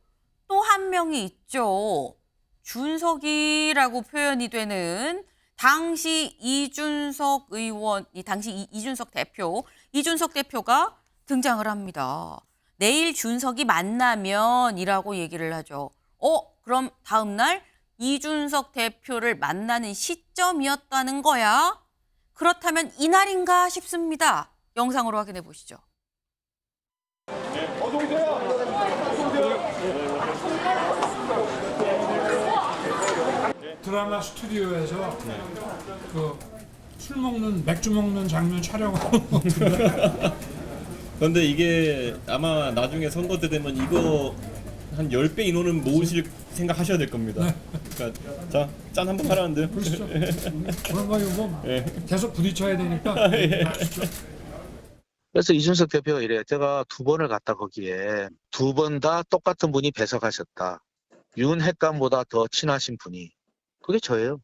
또 한 명이 있죠. 준석이라고 표현이 되는 당시 이준석 의원, 당시 이준석 대표가 등장을 합니다. 내일 준석이 만나면이라고 얘기를 하죠. 그럼 다음 날 이준석 대표를 만나는 시점이었다는 거야? 그렇다면 이날인가 싶습니다. 영상으로 확인해 보시죠. 드라마 스튜디오에서 그 술 먹는 맥주 먹는 장면 촬영하고 그런데 이게 아마 나중에 선거 때 되면 이거 한 10배 인원은 모으실 생각하셔야 될 겁니다. 그러니까 자, 짠 한번 하라는데요. 그러시죠. 그런 거 뭐 예. 계속 부딪혀야 되니까. 하시죠. 그래서 이준석 대표가 이래요. 제가 2번을 갔다 거기에 2번 다 똑같은 분이 배석하셨다. 윤 핵감보다 더 친하신 분이. 그게 저예요.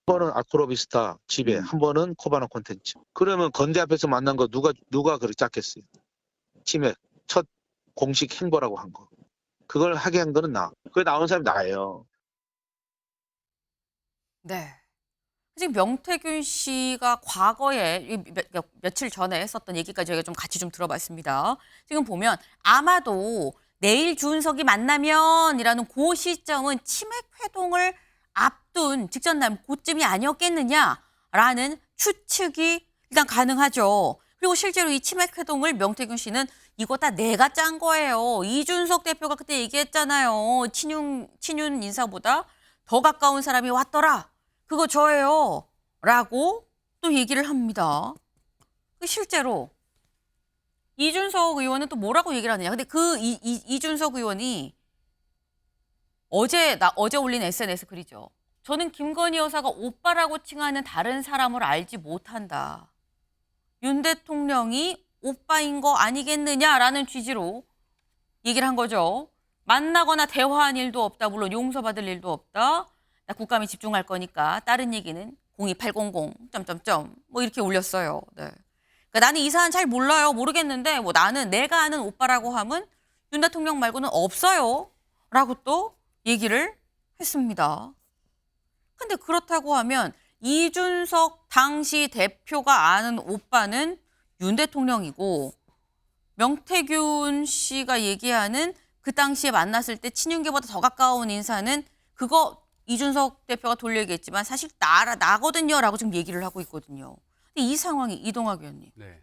한 번은 아크로비스타 지배, 한 번은 코바나 콘텐츠. 그러면 건대 앞에서 만난 거 누가 그렇게 짰겠어요. 치맥 첫 공식 행보라고 한 거. 그걸 하게 한 거는 나. 그게 나온 사람이 나예요. 네. 지금 명태균 씨가 과거에 며칠 전에 했었던 얘기까지 저희가 좀 같이 좀 들어봤습니다. 지금 보면 아마도 내일 주은석이 만나면이라는 그 시점은 치맥 회동을 앞둔 직전 날 그쯤이 아니었겠느냐라는 추측이 일단 가능하죠. 그리고 실제로 이 치맥 회동을 명태균 씨는 이거 다 내가 짠 거예요. 이준석 대표가 그때 얘기했잖아요. 친윤 인사보다 더 가까운 사람이 왔더라. 그거 저예요. 라고 또 얘기를 합니다. 실제로 이준석 의원은 또 뭐라고 얘기를 하느냐. 근데 그 이준석 의원이 어제 올린 SNS 글이죠. 저는 김건희 여사가 오빠라고 칭하는 다른 사람을 알지 못한다. 윤 대통령이 오빠인 거 아니겠느냐라는 취지로 얘기를 한 거죠. 만나거나 대화한 일도 없다. 물론 용서받을 일도 없다. 나 국감에 집중할 거니까 다른 얘기는 02800 뭐 이렇게 올렸어요. 네. 그러니까 나는 이 사안 잘 몰라요. 모르겠는데 뭐 나는 내가 아는 오빠라고 하면 윤 대통령 말고는 없어요. 라고 또 얘기를 했습니다. 근데 그렇다고 하면 이준석 당시 대표가 아는 오빠는 윤 대통령이고 명태균 씨가 얘기하는 그 당시에 만났을 때 친윤계보다 더 가까운 인사는 그거 이준석 대표가 돌려 얘기했지만 사실 나거든요라고 지금 얘기를 하고 있거든요. 근데 이 상황이 이동학 의원님 네.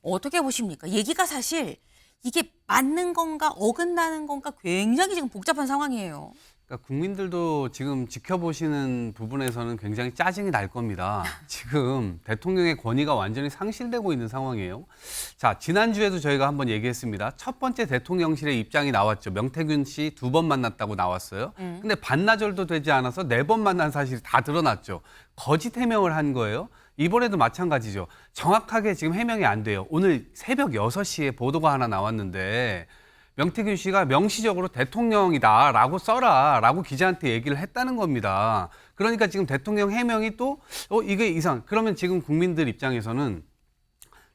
어떻게 보십니까? 얘기가 사실 이게 맞는 건가 어긋나는 건가 굉장히 지금 복잡한 상황이에요. 그러니까 국민들도 지금 지켜보시는 부분에서는 굉장히 짜증이 날 겁니다. 지금 대통령의 권위가 완전히 상실되고 있는 상황이에요. 자, 지난주에도 저희가 한번 얘기했습니다. 첫 번째 대통령실의 입장이 나왔죠. 명태균 씨 2번 만났다고 나왔어요. 근데 반나절도 되지 않아서 4번 만난 사실이 다 드러났죠. 거짓 해명을 한 거예요. 이번에도 마찬가지죠. 정확하게 지금 해명이 안 돼요. 오늘 새벽 6시에 보도가 하나 나왔는데 명태균 씨가 명시적으로 대통령이다라고 써라라고 기자한테 얘기를 했다는 겁니다. 그러니까 지금 대통령 해명이 또 이게 이상. 그러면 지금 국민들 입장에서는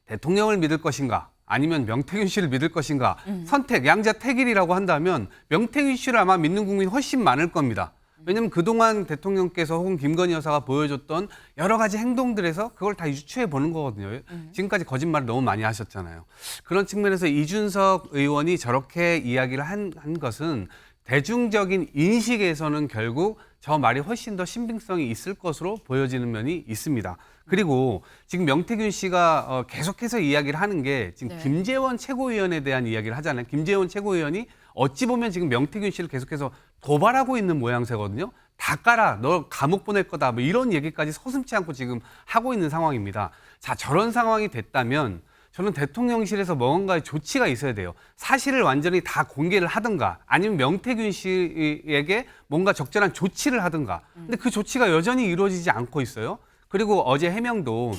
대통령을 믿을 것인가 아니면 명태균 씨를 믿을 것인가 선택 양자택일이라고 한다면 명태균 씨를 아마 믿는 국민이 훨씬 많을 겁니다. 왜냐하면 그동안 대통령께서 혹은 김건희 여사가 보여줬던 여러 가지 행동들에서 그걸 다 유추해 보는 거거든요. 지금까지 거짓말을 너무 많이 하셨잖아요. 그런 측면에서 이준석 의원이 저렇게 이야기를 한 것은 대중적인 인식에서는 결국 저 말이 훨씬 더 신빙성이 있을 것으로 보여지는 면이 있습니다. 그리고 지금 명태균 씨가 계속해서 이야기를 하는 게 지금 네. 김재원 최고위원에 대한 이야기를 하잖아요. 김재원 최고위원이 어찌 보면 지금 명태균 씨를 계속해서 도발하고 있는 모양새거든요. 다 깔아, 너 감옥 보낼 거다. 뭐 이런 얘기까지 서슴지 않고 지금 하고 있는 상황입니다. 자, 저런 상황이 됐다면 저는 대통령실에서 뭔가의 조치가 있어야 돼요. 사실을 완전히 다 공개를 하든가 아니면 명태균 씨에게 뭔가 적절한 조치를 하든가. 근데 그 조치가 여전히 이루어지지 않고 있어요. 그리고 어제 해명도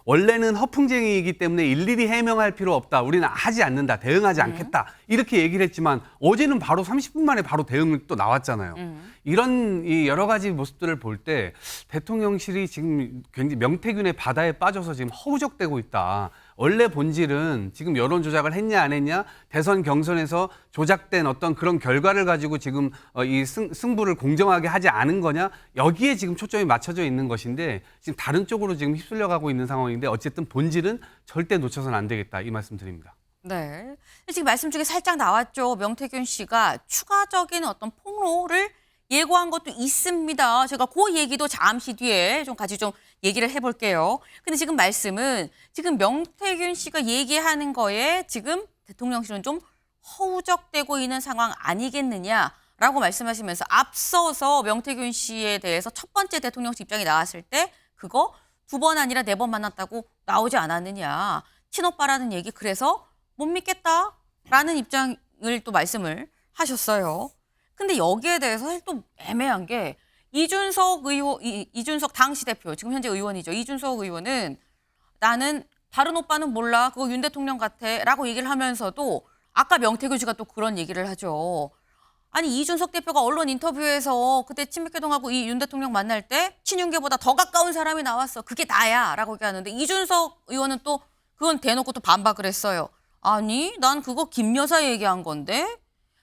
원래는 허풍쟁이이기 때문에 일일이 해명할 필요 없다. 우리는 하지 않는다. 대응하지 않겠다. 이렇게 얘기를 했지만 어제는 바로 30분 만에 바로 대응이 또 나왔잖아요. 이런 이 여러 가지 모습들을 볼 때 대통령실이 지금 굉장히 명태균의 바다에 빠져서 지금 허우적대고 있다. 원래 본질은 지금 여론 조작을 했냐 안 했냐 대선 경선에서 조작된 어떤 그런 결과를 가지고 지금 이 승부를 공정하게 하지 않은 거냐 여기에 지금 초점이 맞춰져 있는 것인데 지금 다른 쪽으로 지금 휩쓸려 가고 있는 상황인데 어쨌든 본질은 절대 놓쳐서는 안 되겠다 이 말씀 드립니다. 네. 지금 말씀 중에 살짝 나왔죠. 명태균 씨가 추가적인 어떤 폭로를 예고한 것도 있습니다. 제가 그 얘기도 잠시 뒤에 좀 같이 좀 얘기를 해볼게요. 근데 지금 말씀은 지금 명태균 씨가 얘기하는 거에 지금 대통령실은 좀 허우적대고 있는 상황 아니겠느냐라고 말씀하시면서 앞서서 명태균 씨에 대해서 첫 번째 대통령실 입장이 나왔을 때 그거 2번 아니라 4번 만났다고 나오지 않았느냐. 친오빠라는 얘기 그래서 못 믿겠다라는 입장을 또 말씀을 하셨어요. 근데 여기에 대해서 사실 또 애매한 게 이준석 당시 대표, 지금 현재 의원이죠. 이준석 의원은 나는 다른 오빠는 몰라. 그거 윤 대통령 같아. 라고 얘기를 하면서도 아까 명태균 씨가 또 그런 얘기를 하죠. 아니 이준석 대표가 언론 인터뷰에서 그때 친박회동하고 이 윤 대통령 만날 때 친윤계보다 더 가까운 사람이 나왔어. 그게 나야. 라고 얘기하는데 이준석 의원은 또 그건 대놓고 또 반박을 했어요. 아니 난 그거 김 여사 얘기한 건데?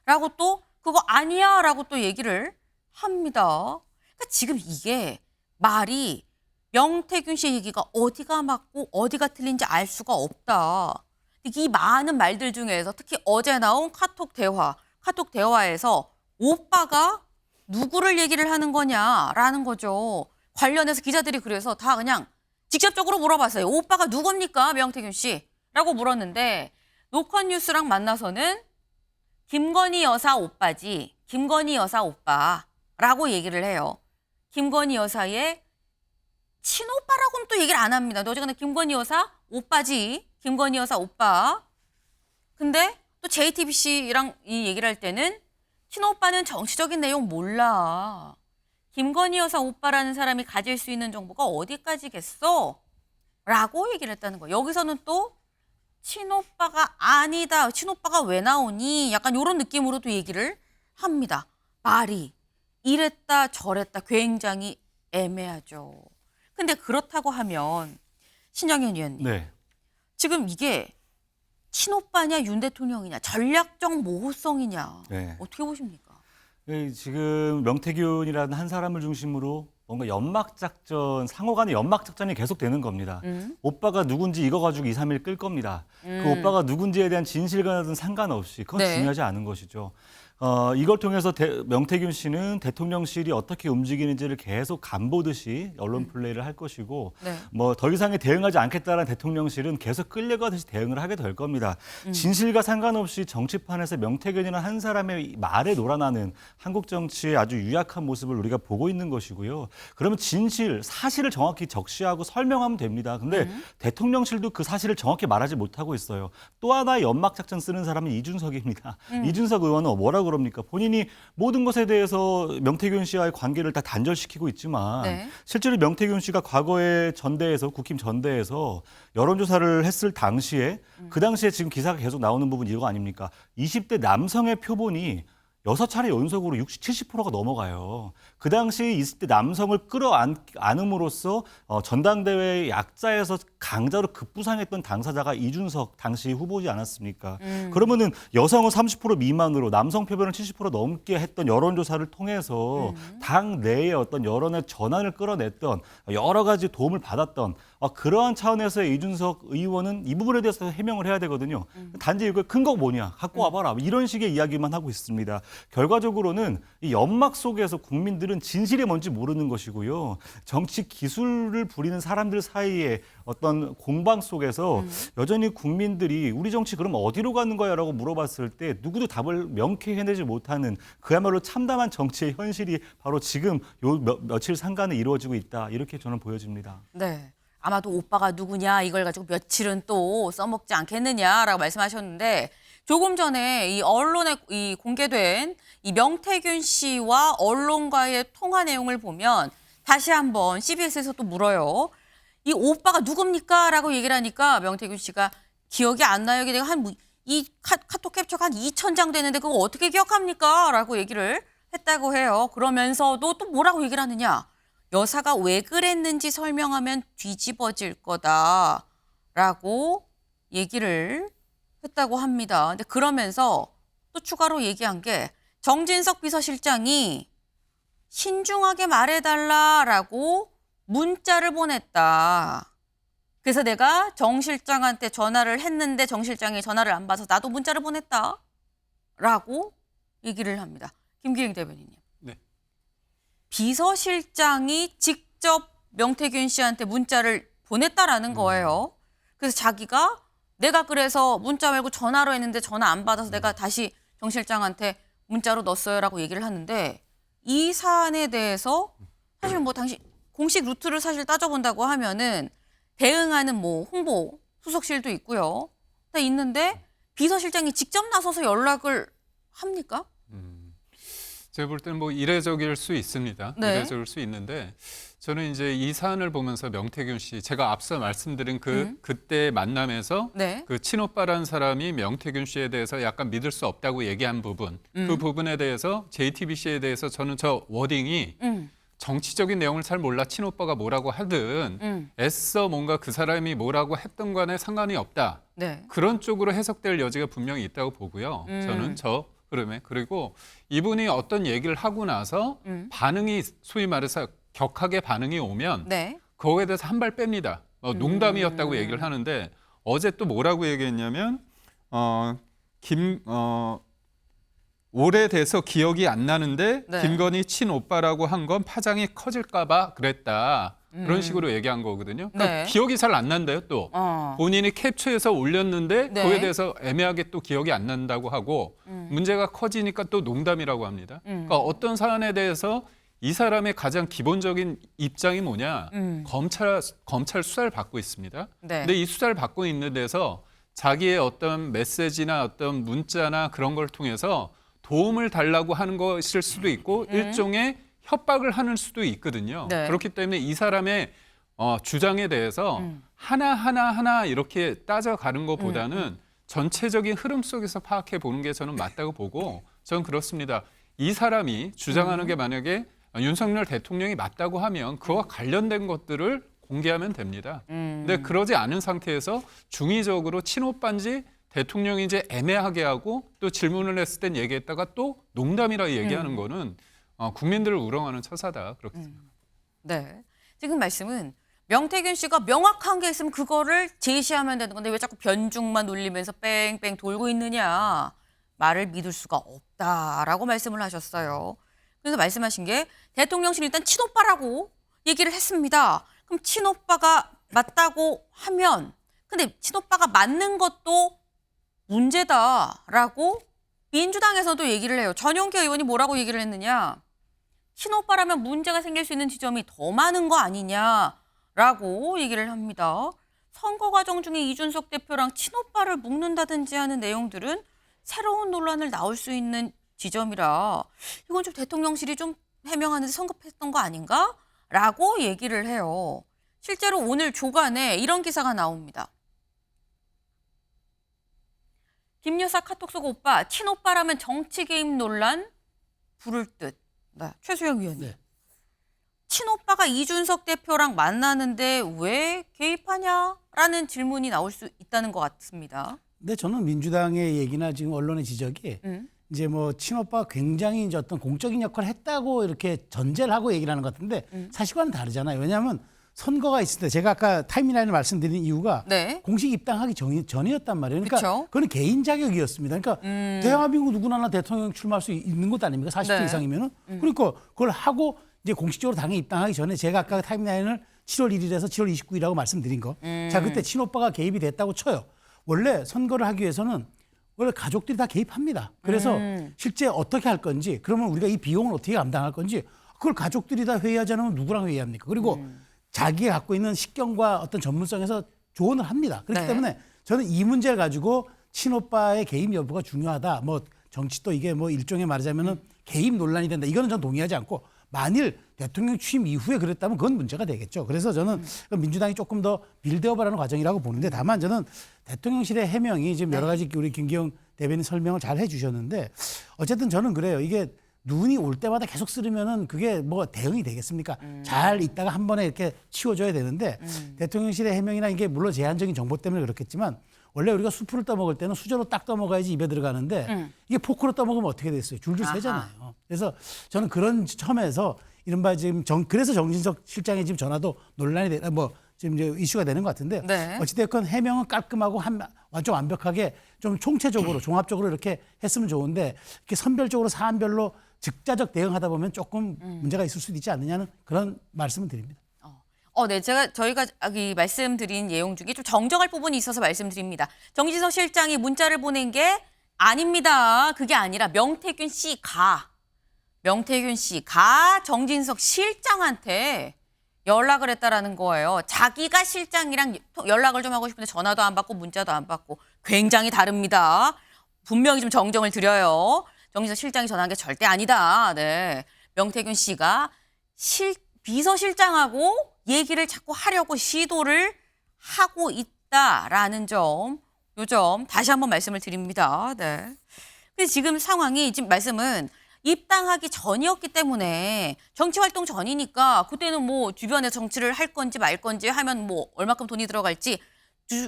라고 또 그거 아니야. 라고 또 얘기를 합니다. 그러니까 지금 이게 말이 명태균 씨 얘기가 어디가 맞고 어디가 틀린지 알 수가 없다. 이 많은 말들 중에서 특히 어제 나온 카톡 대화에서 오빠가 누구를 얘기를 하는 거냐라는 거죠. 관련해서 기자들이 그래서 다 그냥 직접적으로 물어봤어요. 오빠가 누굽니까? 명태균 씨? 라고 물었는데 노컷뉴스랑 만나서는 김건희 여사 오빠지. 김건희 여사 오빠라고 얘기를 해요. 김건희 여사의 친오빠라고는 또 얘기를 안 합니다. 어쨌거나 김건희 여사 오빠지. 김건희 여사 오빠. 근데 또 JTBC랑 이 얘기를 할 때는 친오빠는 정치적인 내용 몰라. 김건희 여사 오빠라는 사람이 가질 수 있는 정보가 어디까지겠어? 라고 얘기를 했다는 거예요. 여기서는 또 친오빠가 아니다. 친오빠가 왜 나오니? 약간 이런 느낌으로도 얘기를 합니다. 말이 이랬다 저랬다 굉장히 애매하죠. 근데 그렇다고 하면 신영현 의원님. 네. 지금 이게 친오빠냐 윤 대통령이냐 전략적 모호성이냐 네. 어떻게 보십니까? 지금 명태균이라는 한 사람을 중심으로 뭔가 연막작전, 상호 간의 연막작전이 계속되는 겁니다. 오빠가 누군지 이거 가지고 2, 3일 끌 겁니다. 그 오빠가 누군지에 대한 진실과는 상관없이 그건 네. 중요하지 않은 것이죠. 이걸 통해서 명태균 씨는 대통령실이 어떻게 움직이는지를 계속 간보듯이 언론 플레이를 할 것이고 네. 뭐 더 이상의 대응하지 않겠다는 대통령실은 계속 끌려가듯이 대응을 하게 될 겁니다. 진실과 상관없이 정치판에서 명태균이라는 한 사람의 말에 놀아나는 한국 정치의 아주 유약한 모습을 우리가 보고 있는 것이고요. 그러면 진실, 사실을 정확히 적시하고 설명하면 됩니다. 근데 대통령실도 그 사실을 정확히 말하지 못하고 있어요. 또 하나의 연막작전 쓰는 사람은 이준석입니다. 이준석 의원은 뭐라고 그럽니까? 본인이 모든 것에 대해서 명태균 씨와의 관계를 다 단절시키고 있지만 네. 실제로 명태균 씨가 과거에 전대에서 국힘 전대에서 여론조사를 했을 당시에 그 당시에 지금 기사가 계속 나오는 부분 이거 아닙니까? 20대 남성의 표본이 6차례 연속으로 60, 70%가 넘어가요. 그 당시 20대 남성을 끌어안음으로써 전당대회 약자에서 강자로 급부상했던 당사자가 이준석 당시 후보지 않았습니까? 그러면은 여성은 30% 미만으로 남성 표본은 70% 넘게 했던 여론조사를 통해서 당 내의 어떤 여론의 전환을 끌어냈던 여러 가지 도움을 받았던 그러한 차원에서의 이준석 의원은 이 부분에 대해서 해명을 해야 되거든요. 단지 이거 근거 뭐냐? 갖고 와봐라. 이런 식의 이야기만 하고 있습니다. 결과적으로는 이 연막 속에서 국민들은 진실이 뭔지 모르는 것이고요. 정치 기술을 부리는 사람들 사이에 어떤 공방 속에서 여전히 국민들이 우리 정치 그럼 어디로 가는 거야? 라고 물어봤을 때 누구도 답을 명쾌히 해내지 못하는 그야말로 참담한 정치의 현실이 바로 지금 요 며칠 상간에 이루어지고 있다. 이렇게 저는 보여집니다. 네. 아마도 오빠가 누구냐 이걸 가지고 며칠은 또 써먹지 않겠느냐라고 말씀하셨는데 조금 전에 이 언론에 공개된 이 명태균 씨와 언론과의 통화 내용을 보면 다시 한번 CBS에서 또 물어요. 이 오빠가 누굽니까? 라고 얘기를 하니까 명태균 씨가 기억이 안 나요. 내가 이 카톡 캡처가 한 2,000장 되는데 그거 어떻게 기억합니까? 라고 얘기를 했다고 해요. 그러면서도 또 뭐라고 얘기를 하느냐? 여사가 왜 그랬는지 설명하면 뒤집어질 거다라고 얘기를 했다고 합니다. 근데 그러면서 또 추가로 얘기한 게 정진석 비서실장이 신중하게 말해달라라고 문자를 보냈다. 그래서 내가 정 실장한테 전화를 했는데 정 실장이 전화를 안 받아서 나도 문자를 보냈다라고 얘기를 합니다. 김기행 대변인님. 네. 비서실장이 직접 명태균 씨한테 문자를 보냈다라는 거예요. 그래서 자기가 내가 그래서 문자 말고 전화로 했는데 전화 안 받아서 내가 다시 정 실장한테 문자로 넣었어요라고 얘기를 하는데 이 사안에 대해서 사실 뭐 당시 공식 루트를 사실 따져본다고 하면은 대응하는 뭐 홍보 수석실도 있고요. 다 있는데 비서실장이 직접 나서서 연락을 합니까? 제가 볼 때는 뭐 이례적일 수 있습니다. 네. 이례적일 수 있는데 저는 이제 이 사안을 보면서 명태균 씨, 제가 앞서 말씀드린 그때 만남에서 네. 그 친오빠라는 사람이 명태균 씨에 대해서 약간 믿을 수 없다고 얘기한 부분, 그 부분에 대해서 JTBC에 대해서 저는 저 워딩이 정치적인 내용을 잘 몰라 친오빠가 뭐라고 하든 애써 뭔가 그 사람이 뭐라고 했던 간에 상관이 없다. 네. 그런 쪽으로 해석될 여지가 분명히 있다고 보고요. 저는 저 흐름에. 그리고 이분이 어떤 얘기를 하고 나서 반응이 소위 말해서 격하게 반응이 오면 네. 거기에 대해서 한 발 뺍니다. 농담이었다고 얘기를 하는데 어제 또 뭐라고 얘기했냐면 오래돼서 기억이 안 나는데 네. 김건희 친오빠라고 한 건 파장이 커질까 봐 그랬다. 그런 식으로 얘기한 거거든요. 그러니까 네. 기억이 잘 안 난대요 또. 본인이 캡처해서 올렸는데 네. 거기에 대해서 애매하게 또 기억이 안 난다고 하고 문제가 커지니까 또 농담이라고 합니다. 그러니까 어떤 사안에 대해서 이 사람의 가장 기본적인 입장이 뭐냐. 검찰 수사를 받고 있습니다. 네. 근데 이 수사를 받고 있는 데서 자기의 어떤 메시지나 어떤 문자나 그런 걸 통해서 도움을 달라고 하는 것일 수도 있고 일종의 협박을 하는 수도 있거든요. 네. 그렇기 때문에 이 사람의 주장에 대해서 하나 이렇게 따져가는 것보다는 전체적인 흐름 속에서 파악해 보는 게 저는 맞다고 보고 저는 그렇습니다. 이 사람이 주장하는 게 만약에 윤석열 대통령이 맞다고 하면 그와 관련된 것들을 공개하면 됩니다. 근데 그러지 않은 상태에서 중의적으로 친오빠인지 대통령이 애매하게 하고 또 질문을 했을 땐 얘기했다가 또 농담이라 얘기하는 거는 국민들을 우롱하는 처사다. 그렇게 생각합니다. 네. 지금 말씀은 명태균 씨가 명확한 게 있으면 그거를 제시하면 되는 건데 왜 자꾸 변죽만 울리면서 뺑뺑 돌고 있느냐. 말을 믿을 수가 없다라고 말씀을 하셨어요. 그래서 말씀하신 게 대통령실 일단 친오빠라고 얘기를 했습니다. 그럼 친오빠가 맞다고 하면 근데 친오빠가 맞는 것도 문제다라고 민주당에서도 얘기를 해요. 전용기 의원이 뭐라고 얘기를 했느냐. 친오빠라면 문제가 생길 수 있는 지점이 더 많은 거 아니냐라고 얘기를 합니다. 선거 과정 중에 이준석 대표랑 친오빠를 묶는다든지 하는 내용들은 새로운 논란을 나올 수 있는 지점이라 이건 좀 대통령실이 좀 해명하는데 성급했던 거 아닌가? 라고 얘기를 해요. 실제로 오늘 조간에 이런 기사가 나옵니다. 김 여사 카톡 속 오빠, 친오빠라면 정치 개입 논란 부를 듯. 네, 최수영 위원님. 네. 친오빠가 이준석 대표랑 만나는데 왜 개입하냐라는 질문이 나올 수 있다는 것 같습니다. 근데 저는 민주당의 얘기나 지금 언론의 지적이 이제 뭐 친오빠가 굉장히 이제 어떤 공적인 역할을 했다고 이렇게 전제를 하고 얘기를 하는 것 같은데 사실과는 다르잖아요. 왜냐하면 선거가 있을 때 제가 아까 타임라인을 말씀드린 이유가 네. 공식 입당하기 전이었단 말이에요. 그러니까 그쵸? 그건 개인 자격이었습니다. 그러니까 대한민국 누구나 대통령 출마할 수 있는 것 아닙니까? 40세 네. 이상이면은. 그러니까 그걸 하고 이제 공식적으로 당에 입당하기 전에 제가 아까 타임라인을 7월 1일에서 7월 29일이라고 말씀드린 거. 자, 그때 친오빠가 개입이 됐다고 쳐요. 원래 선거를 하기 위해서는 원래 가족들이 다 개입합니다. 그래서 실제 어떻게 할 건지, 그러면 우리가 이 비용을 어떻게 감당할 건지, 그걸 가족들이 다 회의하지 않으면 누구랑 회의합니까? 그리고 자기가 갖고 있는 식견과 어떤 전문성에서 조언을 합니다. 그렇기 네. 때문에 저는 이 문제를 가지고 친오빠의 개입 여부가 중요하다. 뭐 정치 또 이게 뭐 일종의 말하자면은 개입 논란이 된다. 이거는 저는 동의하지 않고 만일 대통령 취임 이후에 그랬다면 그건 문제가 되겠죠. 그래서 저는 민주당이 조금 더 빌드업을 하는 과정이라고 보는데 다만 저는 대통령실의 해명이 지금 여러 가지 우리 김기영 대변인 설명을 잘 해주셨는데 어쨌든 저는 그래요. 이게 눈이 올 때마다 계속 쓰르면은 그게 뭐 대응이 되겠습니까? 잘 있다가 한 번에 이렇게 치워줘야 되는데 대통령실의 해명이나 이게 물론 제한적인 정보 때문에 그렇겠지만 원래 우리가 수프를 떠먹을 때는 수저로 딱 떠먹어야지 입에 들어가는데 이게 포크로 떠먹으면 어떻게 됐어요? 줄줄 새잖아요. 그래서 저는 그런 점에서 이른바 지금 그래서 정진석 실장의 지금 전화도 논란이 되나 뭐 지금 이제 이슈가 되는 것 같은데 네. 어찌됐건 해명은 깔끔하고 완전 완벽하게 좀 총체적으로 종합적으로 이렇게 했으면 좋은데 이렇게 선별적으로 사안별로 즉자적 대응하다 보면 조금 문제가 있을 수도 있지 않느냐는 그런 말씀을 드립니다. 네, 저희가 여기 말씀드린 내용 중에 좀 정정할 부분이 있어서 말씀드립니다. 정진석 실장이 문자를 보낸 게 아닙니다. 그게 아니라 명태균 씨가 정진석 실장한테 연락을 했다라는 거예요. 자기가 실장이랑 연락을 좀 하고 싶은데 전화도 안 받고 문자도 안 받고 굉장히 다릅니다. 분명히 좀 정정을 드려요. 정진석 실장이 전화한 게 절대 아니다. 네. 명태균 씨가 비서실장하고 얘기를 자꾸 하려고 시도를 하고 있다라는 점, 요 점 다시 한번 말씀을 드립니다. 네. 근데 지금 상황이 지금 말씀은 입당하기 전이었기 때문에 정치활동 전이니까 그때는 뭐 주변에 정치를 할 건지 말 건지 하면 뭐 얼마큼 돈이 들어갈지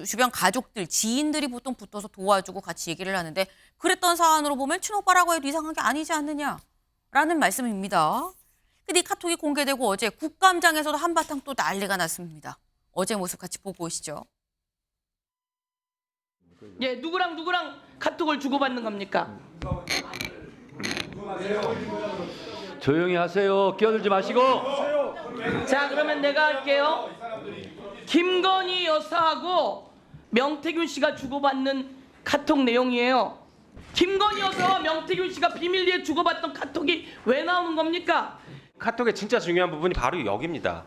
주변 가족들, 지인들이 보통 붙어서 도와주고 같이 얘기를 하는데 그랬던 사안으로 보면 친오빠라고 해도 이상한 게 아니지 않느냐라는 말씀입니다. 근데 이 카톡이 공개되고 어제 국감장에서도 한바탕 또 난리가 났습니다. 어제 모습 같이 보고 오시죠. 예, 누구랑 카톡을 주고받는 겁니까? 조용히 하세요. 끼어들지 마시고. 자, 그러면 내가 할게요. 김건희 여사하고 명태균 씨가 주고받는 카톡 내용이에요. 김건희 여사와 명태균 씨가 비밀리에 주고받던 카톡이 왜 나오는 겁니까? 카톡의 진짜 중요한 부분이 바로 여기입니다.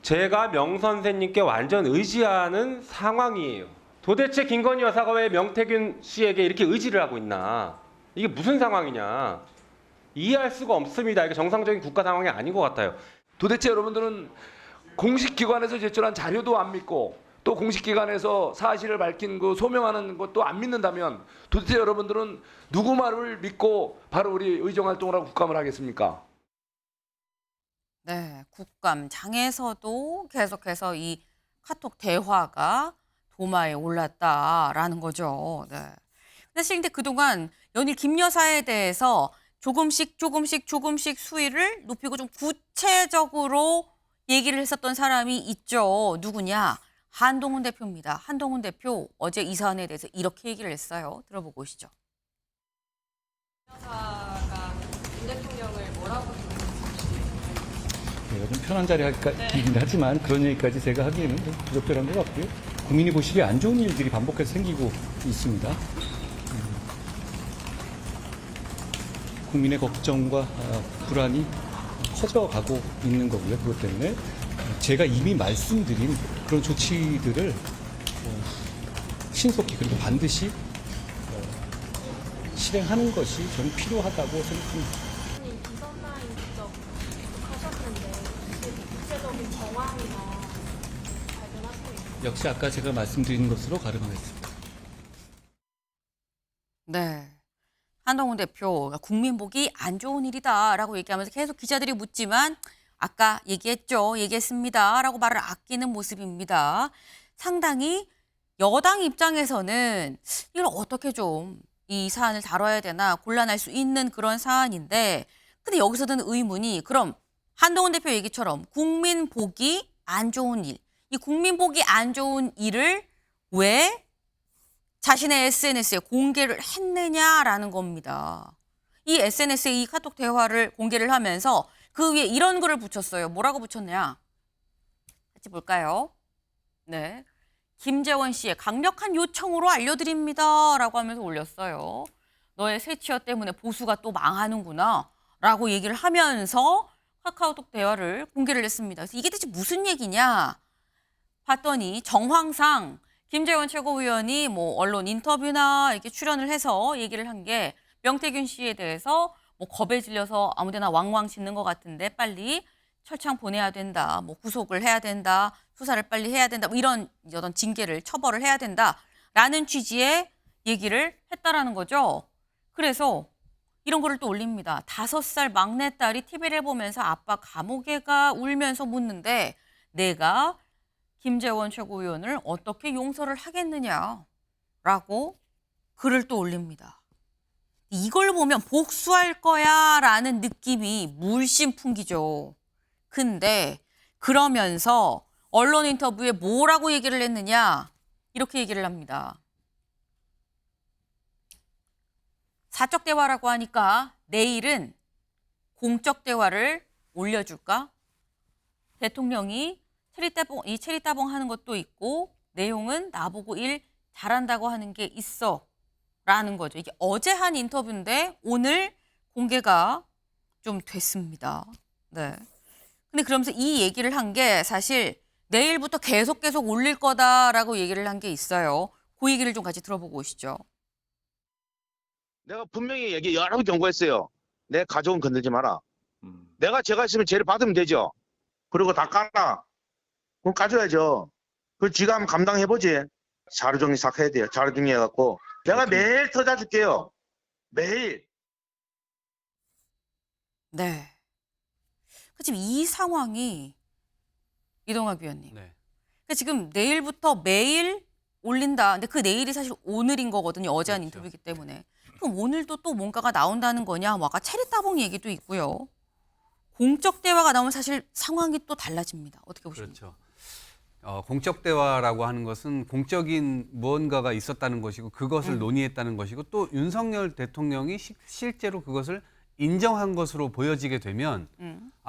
제가 명 선생님께 완전 의지하는 상황이에요. 도대체 김건희 여사가 왜 명태균 씨에게 이렇게 의지를 하고 있나? 이게 무슨 상황이냐? 이해할 수가 없습니다. 이게 정상적인 국가 상황이 아닌 것 같아요. 도대체 여러분들은 공식 기관에서 제출한 자료도 안 믿고 또 공식 기관에서 사실을 밝힌 그 소명하는 것도 안 믿는다면 도대체 여러분들은 누구 말을 믿고 바로 우리 의정활동을 하고 국감을 하겠습니까? 네, 국감장에서도 계속해서 이 카톡 대화가 도마에 올랐다라는 거죠. 네. 사실 근데 그동안 연일 김 여사에 대해서 조금씩 수위를 높이고 좀 구체적으로 얘기를 했었던 사람이 있죠. 누구냐? 한동훈 대표입니다. 한동훈 대표 어제 이 사안에 대해서 이렇게 얘기를 했어요. 들어보고 오시죠. 여사가 윤 대통령을 뭐라고 제가 좀 편한 자리 하긴 하지만 그런 얘기까지 제가 하기에는 좀 부적절한 것 같고요. 국민이 보시기에 안 좋은 일들이 반복해서 생기고 있습니다. 국민의 걱정과 불안이 커져가고 있는 거고요. 그것 때문에 제가 이미 말씀드린 그런 조치들을 신속히 그리고 반드시 실행하는 것이 저는 필요하다고 생각합니다. 비선 사인 직접 하셨는데 구체적인 정황이나 발견하셨나요? 역시 아까 제가 말씀드린 것으로 가름하겠습니다. 네. 한동훈 대표, 국민 보기 안 좋은 일이다라고 얘기하면서 계속 기자들이 묻지만 아까 얘기했습니다라고 말을 아끼는 모습입니다. 상당히 여당 입장에서는 이걸 어떻게 좀 이 사안을 다뤄야 되나 곤란할 수 있는 그런 사안인데 근데 여기서 드는 의문이 그럼 한동훈 대표 얘기처럼 국민 보기 안 좋은 일, 이 국민 보기 안 좋은 일을 왜 자신의 SNS에 공개를 했느냐라는 겁니다. 이 SNS에 이 카톡 대화를 공개를 하면서 그 위에 이런 글을 붙였어요. 뭐라고 붙였냐? 같이 볼까요? 네. 김재원 씨의 강력한 요청으로 알려드립니다. 라고 하면서 올렸어요. 너의 새 취어 때문에 보수가 또 망하는구나. 라고 얘기를 하면서 카카오톡 대화를 공개를 했습니다. 그래서 이게 대체 무슨 얘기냐? 봤더니 정황상 김재원 최고위원이 뭐 언론 인터뷰나 이렇게 출연을 해서 얘기를 한 게 명태균 씨에 대해서 뭐 겁에 질려서 아무데나 왕왕 짖는 것 같은데 빨리 철창 보내야 된다, 뭐 구속을 해야 된다, 수사를 빨리 해야 된다, 뭐 이런 어떤 징계를 처벌을 해야 된다라는 취지의 얘기를 했다라는 거죠. 그래서 이런 거를 또 올립니다. 5살 막내딸이 TV를 보면서 아빠 감옥에 가 울면서 묻는데 내가 김재원 최고위원을 어떻게 용서를 하겠느냐라고 글을 또 올립니다. 이걸 보면 복수할 거야 라는 느낌이 물씬 풍기죠. 근데 그러면서 언론 인터뷰에 뭐라고 얘기를 했느냐 이렇게 얘기를 합니다. 사적 대화라고 하니까 내일은 공적 대화를 올려줄까? 대통령이 체리따봉 하는 것도 있고 내용은 나보고 일 잘한다고 하는 게 있어 라는 거죠. 이게 어제 한 인터뷰인데 오늘 공개가 좀 됐습니다. 네. 근데 그러면서 이 얘기를 한 게 사실 내일부터 계속 올릴 거다라고 얘기를 한 게 있어요. 그 얘기를 좀 같이 들어보고 오시죠. 내가 분명히 여러 번 경고했어요. 내 가족은 건들지 마라. 내가 죄가 있으면 죄를 받으면 되죠. 그리고 다 까나? 그럼 까줘야죠. 그 지가 한번 감당해보지. 자료 정리 싹 해야 돼요. 자료 정리해갖고. 내가 매일 터자 줄게요. 매일. 네. 지금 이 상황이 이동학 위원님. 네. 그러니까 지금 내일부터 매일 올린다. 근데 그 내일이 사실 오늘인 거거든요. 어제 한 그렇죠. 인터뷰이기 때문에. 그럼 오늘도 또 뭔가가 나온다는 거냐? 뭐 아까 체리 따봉 얘기도 있고요. 공적 대화가 나오면 사실 상황이 또 달라집니다. 어떻게 보십니까? 그렇죠. 공적 대화라고 하는 것은 공적인 무언가가 있었다는 것이고 그것을 논의했다는 것이고 또 윤석열 대통령이 실제로 그것을 인정한 것으로 보여지게 되면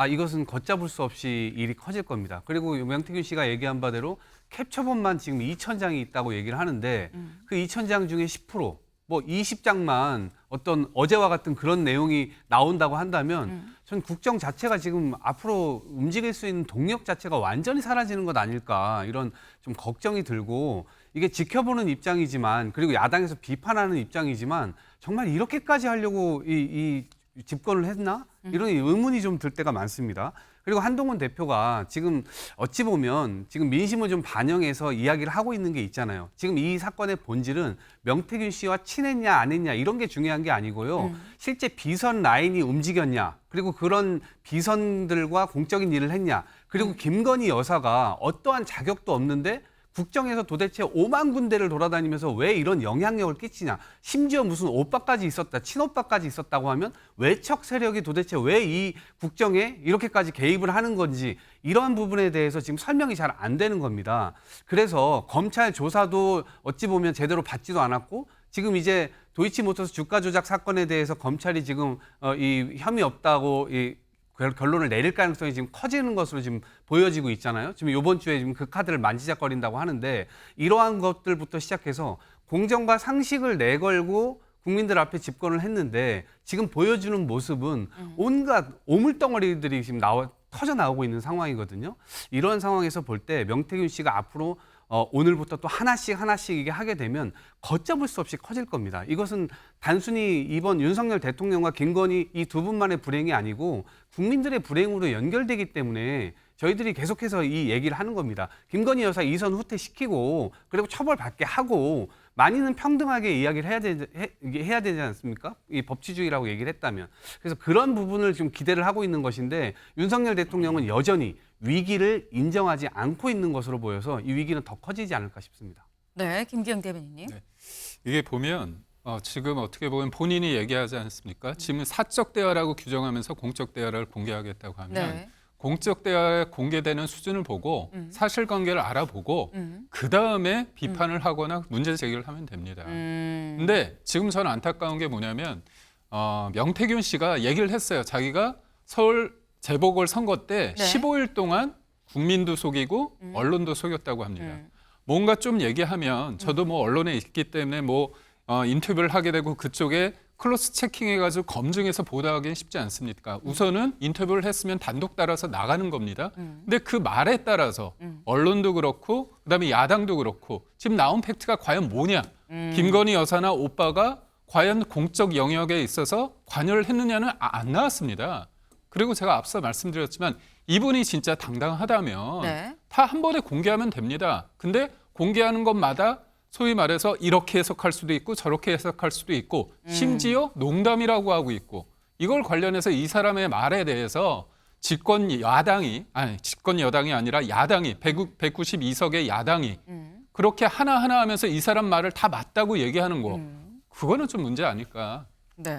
이것은 걷잡을 수 없이 일이 커질 겁니다. 그리고 명태균 씨가 얘기한 바대로 캡처본만 지금 2,000장이 있다고 얘기를 하는데 그 2,000장 중에 10%, 뭐 20장만 어떤 어제와 같은 그런 내용이 나온다고 한다면 전 국정 자체가 지금 앞으로 움직일 수 있는 동력 자체가 완전히 사라지는 것 아닐까 이런 좀 걱정이 들고 이게 지켜보는 입장이지만 그리고 야당에서 비판하는 입장이지만 정말 이렇게까지 하려고 이 집권을 했나? 이런 의문이 좀 들 때가 많습니다. 그리고 한동훈 대표가 지금 어찌 보면 지금 민심을 좀 반영해서 이야기를 하고 있는 게 있잖아요. 지금 이 사건의 본질은 명태균 씨와 친했냐 안 했냐 이런 게 중요한 게 아니고요. 실제 비선 라인이 움직였냐 그리고 그런 비선들과 공적인 일을 했냐 그리고 김건희 여사가 어떠한 자격도 없는데 국정에서 도대체 5만 군데를 돌아다니면서 왜 이런 영향력을 끼치냐. 심지어 무슨 오빠까지 있었다, 친오빠까지 있었다고 하면 외척 세력이 도대체 왜 이 국정에 이렇게까지 개입을 하는 건지 이러한 부분에 대해서 지금 설명이 잘 안 되는 겁니다. 그래서 검찰 조사도 어찌 보면 제대로 받지도 않았고 지금 이제 도이치모터스 주가 조작 사건에 대해서 검찰이 지금 이 혐의 없다고 결론을 내릴 가능성이 지금 커지는 것으로 지금 보여지고 있잖아요. 지금 이번 주에 지금 그 카드를 만지작거린다고 하는데 이러한 것들부터 시작해서 공정과 상식을 내걸고 국민들 앞에 집권을 했는데 지금 보여주는 모습은 온갖 오물덩어리들이 지금 터져 나오고 있는 상황이거든요. 이런 상황에서 볼 때 명태균 씨가 앞으로 오늘부터 또 하나씩 이게 하게 되면 걷잡을 수 없이 커질 겁니다. 이것은 단순히 이번 윤석열 대통령과 김건희 이 두 분만의 불행이 아니고 국민들의 불행으로 연결되기 때문에 저희들이 계속해서 이 얘기를 하는 겁니다. 김건희 여사 이선 후퇴시키고 그리고 처벌받게 하고 많이는 평등하게 이야기를 해야 되지 않습니까? 이 법치주의라고 얘기를 했다면. 그래서 그런 부분을 좀 기대를 하고 있는 것인데 윤석열 대통령은 여전히 위기를 인정하지 않고 있는 것으로 보여서 이 위기는 더 커지지 않을까 싶습니다. 네, 김기영 대변인님. 네. 이게 보면 지금 어떻게 보면 본인이 얘기하지 않습니까? 지금 사적 대화라고 규정하면서 공적 대화를 공개하겠다고 하면 네. 공적 대화에 공개되는 수준을 보고 사실관계를 알아보고 그 다음에 비판을 하거나 문제 제기를 하면 됩니다. 근데 지금 저는 안타까운 게 뭐냐면 명태균 씨가 얘기를 했어요. 자기가 서울 재보궐선거 때 15일 동안 국민도 속이고 언론도 속였다고 합니다. 뭔가 좀 얘기하면 저도 뭐 언론에 있기 때문에 뭐 인터뷰를 하게 되고 그쪽에 클로스 체킹해가지고 검증해서 보도하기는 쉽지 않습니까? 우선은 인터뷰를 했으면 단독 따라서 나가는 겁니다. 근데 그 말에 따라서 언론도 그렇고 그다음에 야당도 그렇고 지금 나온 팩트가 과연 뭐냐? 김건희 여사나 오빠가 과연 공적 영역에 있어서 관여를 했느냐는 안 나왔습니다. 그리고 제가 앞서 말씀드렸지만 이분이 진짜 당당하다면 다 한 번에 공개하면 됩니다. 근데 공개하는 것마다 소위 말해서 이렇게 해석할 수도 있고 저렇게 해석할 수도 있고 심지어 농담이라고 하고 있고 이걸 관련해서 이 사람의 말에 대해서 집권 여당이 아니라 야당이 192석의 야당이 그렇게 하나하나 하면서 이 사람 말을 다 맞다고 얘기하는 거 그거는 좀 문제 아닐까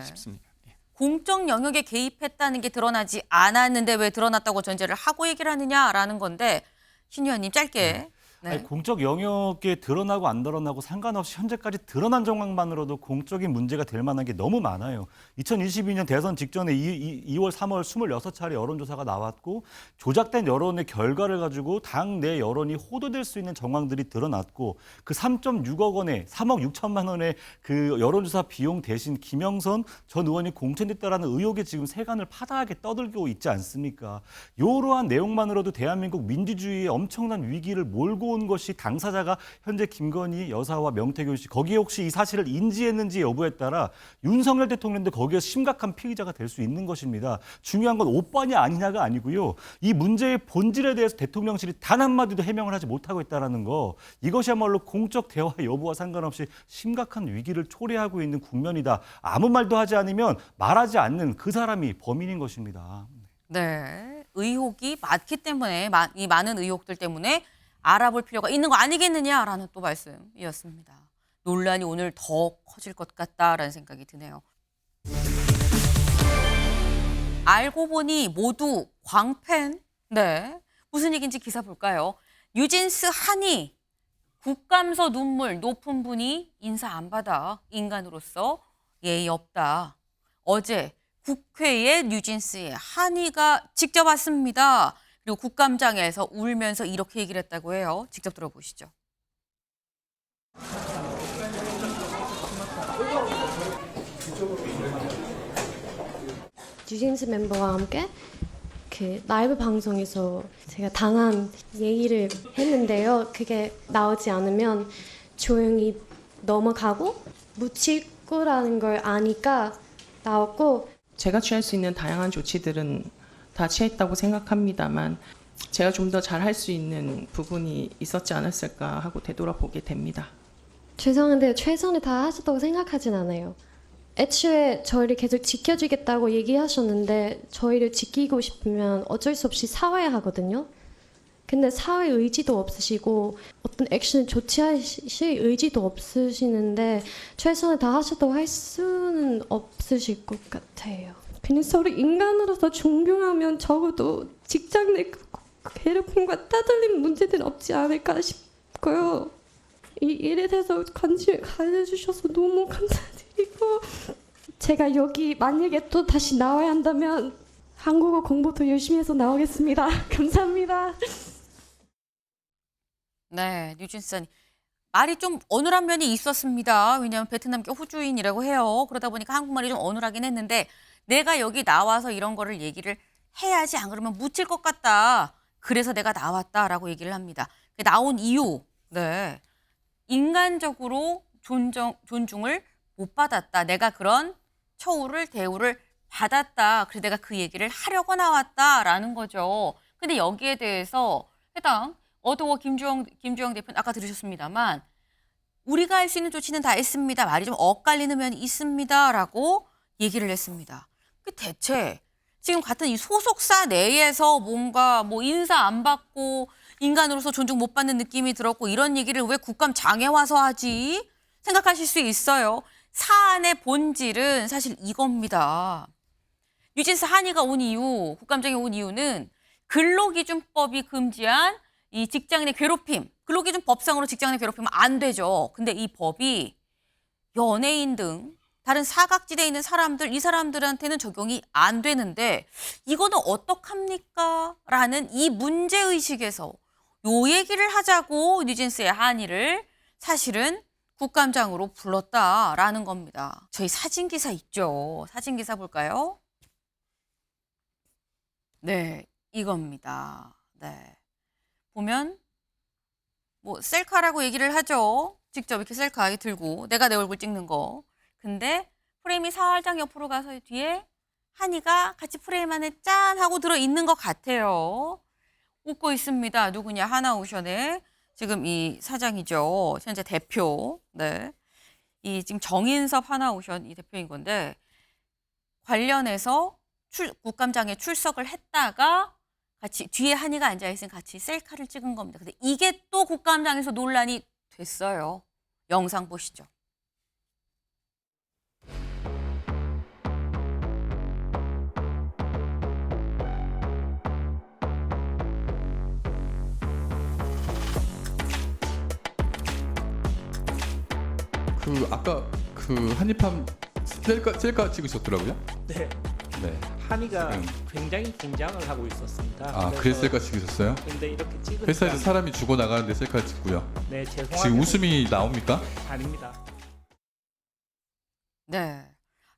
싶습니다. 공적 영역에 개입했다는 게 드러나지 않았는데 왜 드러났다고 전제를 하고 얘기를 하느냐라는 건데 신 의원님 짧게. 아니, 공적 영역에 드러나고 안 드러나고 상관없이 현재까지 드러난 정황만으로도 공적인 문제가 될 만한 게 너무 많아요. 2022년 대선 직전에 2월, 3월 26차례 여론조사가 나왔고 조작된 여론의 결과를 가지고 당 내 여론이 호도될 수 있는 정황들이 드러났고 그 3.6억 원의 3억 6천만 원의 그 여론조사 비용 대신 김영선 전 의원이 공천됐다라는 의혹에 지금 세간을 파다하게 떠들고 있지 않습니까? 이러한 내용만으로도 대한민국 민주주의의 엄청난 위기를 몰고 물어본 것이 당사자가 현재 김건희 여사와 명태균 씨 거기에 혹시 이 사실을 인지했는지 여부에 따라 윤석열 대통령도 거기에 심각한 피의자가 될 수 있는 것입니다. 중요한 건 오빠냐 아니냐가 아니고요. 이 문제의 본질에 대해서 대통령실이 단 한마디도 해명을 하지 못하고 있다는 거, 이것이야말로 공적 대화 여부와 상관없이 심각한 위기를 초래하고 있는 국면이다. 아무 말도 하지 않으면 말하지 않는 그 사람이 범인인 것입니다. 네, 의혹이 많기 때문에 이 많은 의혹들 때문에 알아볼 필요가 있는 거 아니겠느냐라는 또 말씀이었습니다. 논란이 오늘 더 커질 것 같다라는 생각이 드네요. 알고 보니 모두 광팬. 네, 무슨 얘기인지 기사 볼까요? 뉴진스 한이 국감서 눈물 높은 분이 인사 안 받아 인간으로서 예의 없다. 어제 국회에 뉴진스의 한이가 직접 왔습니다. 그리고 국감장에서 울면서 이렇게 얘기를 했다고 해요. 직접 들어보시죠. 뉴진스 멤버와 함께 그 라이브 방송에서 제가 당한 얘기를 했는데요. 그게 나오지 않으면 조용히 넘어가고 묻힐 거라는 걸 아니까 나왔고, 제가 취할 수 있는 다양한 조치들은 다 취했다고 생각합니다만 제가 좀 더 잘할 수 있는 부분이 있었지 않았을까 하고 되돌아보게 됩니다. 죄송한데 최선을 다하셨다고 생각하진 않아요. 애초에 저희를 계속 지켜주겠다고 얘기하셨는데 저희를 지키고 싶으면 어쩔 수 없이 사와야 하거든요. 근데 사회 의지도 없으시고 어떤 액션을 조치하실 의지도 없으시는데 최선을 다하셨다고 할 수는 없으실 것 같아요. 그냥 서로 인간으로서 존경하면 적어도 직장 내 괴롭힘과 따돌림 문제는 없지 않을까 싶고요. 이 일에 대해서 관심을 가져주셔서 너무 감사드리고, 제가 여기 만약에 또 다시 나와야 한다면 한국어 공부 더 열심히 해서 나오겠습니다. 감사합니다. 네, 뉴진스 말이 좀 어눌한 면이 있었습니다. 왜냐하면 베트남계 호주인이라고 해요. 그러다 보니까 한국말이 좀 어눌하긴 했는데 내가 여기 나와서 이런 거를 얘기를 해야지, 안 그러면 묻힐 것 같다. 그래서 내가 나왔다라고 얘기를 합니다. 나온 이유, 네, 인간적으로 존중을 못 받았다. 내가 그런 처우를, 대우를 받았다. 그래서 내가 그 얘기를 하려고 나왔다라는 거죠. 근데 여기에 대해서 해당 어동호 김주영 대표는 아까 들으셨습니다만 우리가 할 수 있는 조치는 다 했습니다. 말이 좀 엇갈리는 면이 있습니다라고 얘기를 했습니다. 대체 지금 같은 이 소속사 내에서 뭔가 뭐 인사 안 받고 인간으로서 존중 못 받는 느낌이 들었고 이런 얘기를 왜 국감장에 와서 하지? 생각하실 수 있어요. 사안의 본질은 사실 이겁니다. 뉴진스 한이가 온 이유, 국감장에 온 이유는 근로기준법이 금지한 이 직장 내 괴롭힘, 근로기준 법상으로 직장 내 괴롭히면 안 되죠. 근데 이 법이 연예인 등 다른 사각지대에 있는 사람들, 이 사람들한테는 적용이 안 되는데 이거는 어떡합니까? 라는 이 문제의식에서 요 얘기를 하자고 뉴진스의 한이를 사실은 국감장으로 불렀다라는 겁니다. 저희 사진기사 있죠? 사진기사 볼까요? 네, 이겁니다. 네. 보면 뭐 셀카라고 얘기를 하죠. 직접 이렇게 셀카 들고 내가 내 얼굴 찍는 거. 근데 프레임이 살짝 옆으로 가서 뒤에 한이가 같이 프레임 안에 짠 하고 들어있는 것 같아요. 웃고 있습니다. 누구냐? 하나오션의 지금 이 사장이죠. 현재 대표. 네. 이 지금 정인섭 하나오션 이 대표인 건데 관련해서 국감장에 출석을 했다가 같이 뒤에 한이가 앉아있으니 같이 셀카를 찍은 겁니다. 근데 이게 또 국감장에서 논란이 됐어요. 영상 보시죠. 아까 한입함 셀카 찍으셨더라고요? 네. 네. 한이가 굉장히 긴장을 하고 있었습니다. 그래서 셀카 찍으셨어요? 근데 이렇게 찍으니까 회사에서 사람이 죽어 나가는데 셀카 찍고요. 네, 죄송합니다. 지금 웃음이 나옵니까? 아닙니다. 네.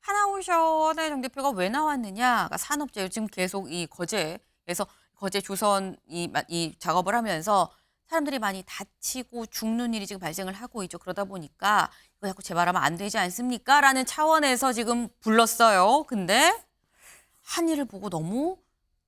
하나오션의 정 대표가 왜 나왔느냐가 산업재해 지금 계속 이 거제에서 거제 조선 이 작업을 하면서 사람들이 많이 다치고 죽는 일이 지금 발생을 하고 있죠. 그러다 보니까 이거 자꾸 재발하면 안 되지 않습니까? 라는 차원에서 지금 불렀어요. 근데 한일을 보고 너무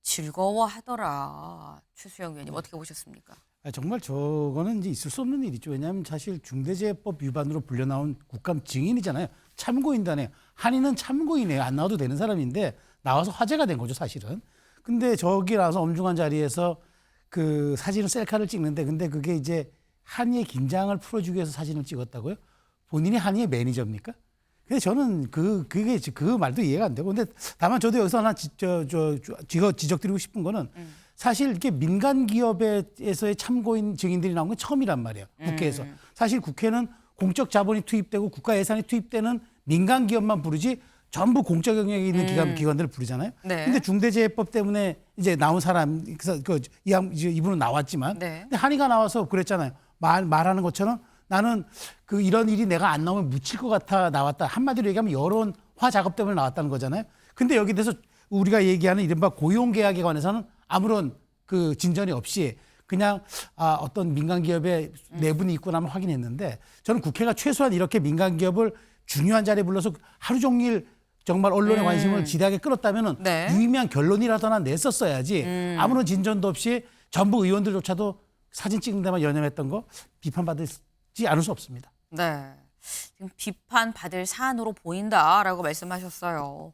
즐거워하더라. 최수영 의원님 어떻게 보셨습니까? 정말 저거는 이제 있을 수 없는 일이죠. 왜냐하면 사실 중대재해법 위반으로 불려나온 국감 증인이잖아요. 참고인단에 한이는 참고인이에요. 안 나와도 되는 사람인데 나와서 화제가 된 거죠, 사실은. 근데 저기 나와서 엄중한 자리에서 그 사진을 셀카를 찍는데 근데 그게 이제 한이의 긴장을 풀어주기 위해서 사진을 찍었다고요? 본인이 한이의 매니저입니까? 근데 저는 그 말도 이해가 안 되고 근데 다만 저도 여기서 하나 지적드리고 싶은 거는 사실 이렇게 민간 기업에서의 참고인 증인들이 나온 건 처음이란 말이에요. 국회에서. 사실 국회는 공적 자본이 투입되고 국가 예산이 투입되는 민간 기업만 부르지 전부 공적 영역에 있는 기관들을 부르잖아요. 네. 근데 중대재해법 때문에 이제 나온 사람, 이분은 나왔지만, 네. 근데 한이가 나와서 그랬잖아요. 말하는 것처럼 나는 이런 일이 내가 안 나오면 묻힐 것 같아 나왔다. 한마디로 얘기하면 여론화 작업 때문에 나왔다는 거잖아요. 근데 여기 대해서 우리가 얘기하는 이른바 고용계약에 관해서는 아무런 그 진전이 없이 그냥 어떤 민간 기업의 내분이 있구나 하면 확인했는데 저는 국회가 최소한 이렇게 민간 기업을 중요한 자리에 불러서 하루 종일 정말 언론의 관심을 지대하게 끌었다면 네. 유의미한 결론이라도 하나 냈었어야지 아무런 진전도 없이 전부 의원들조차도 사진 찍는 데만 연연했던 거 비판받지 않을 수 없습니다. 네. 지금 비판받을 사안으로 보인다라고 말씀하셨어요.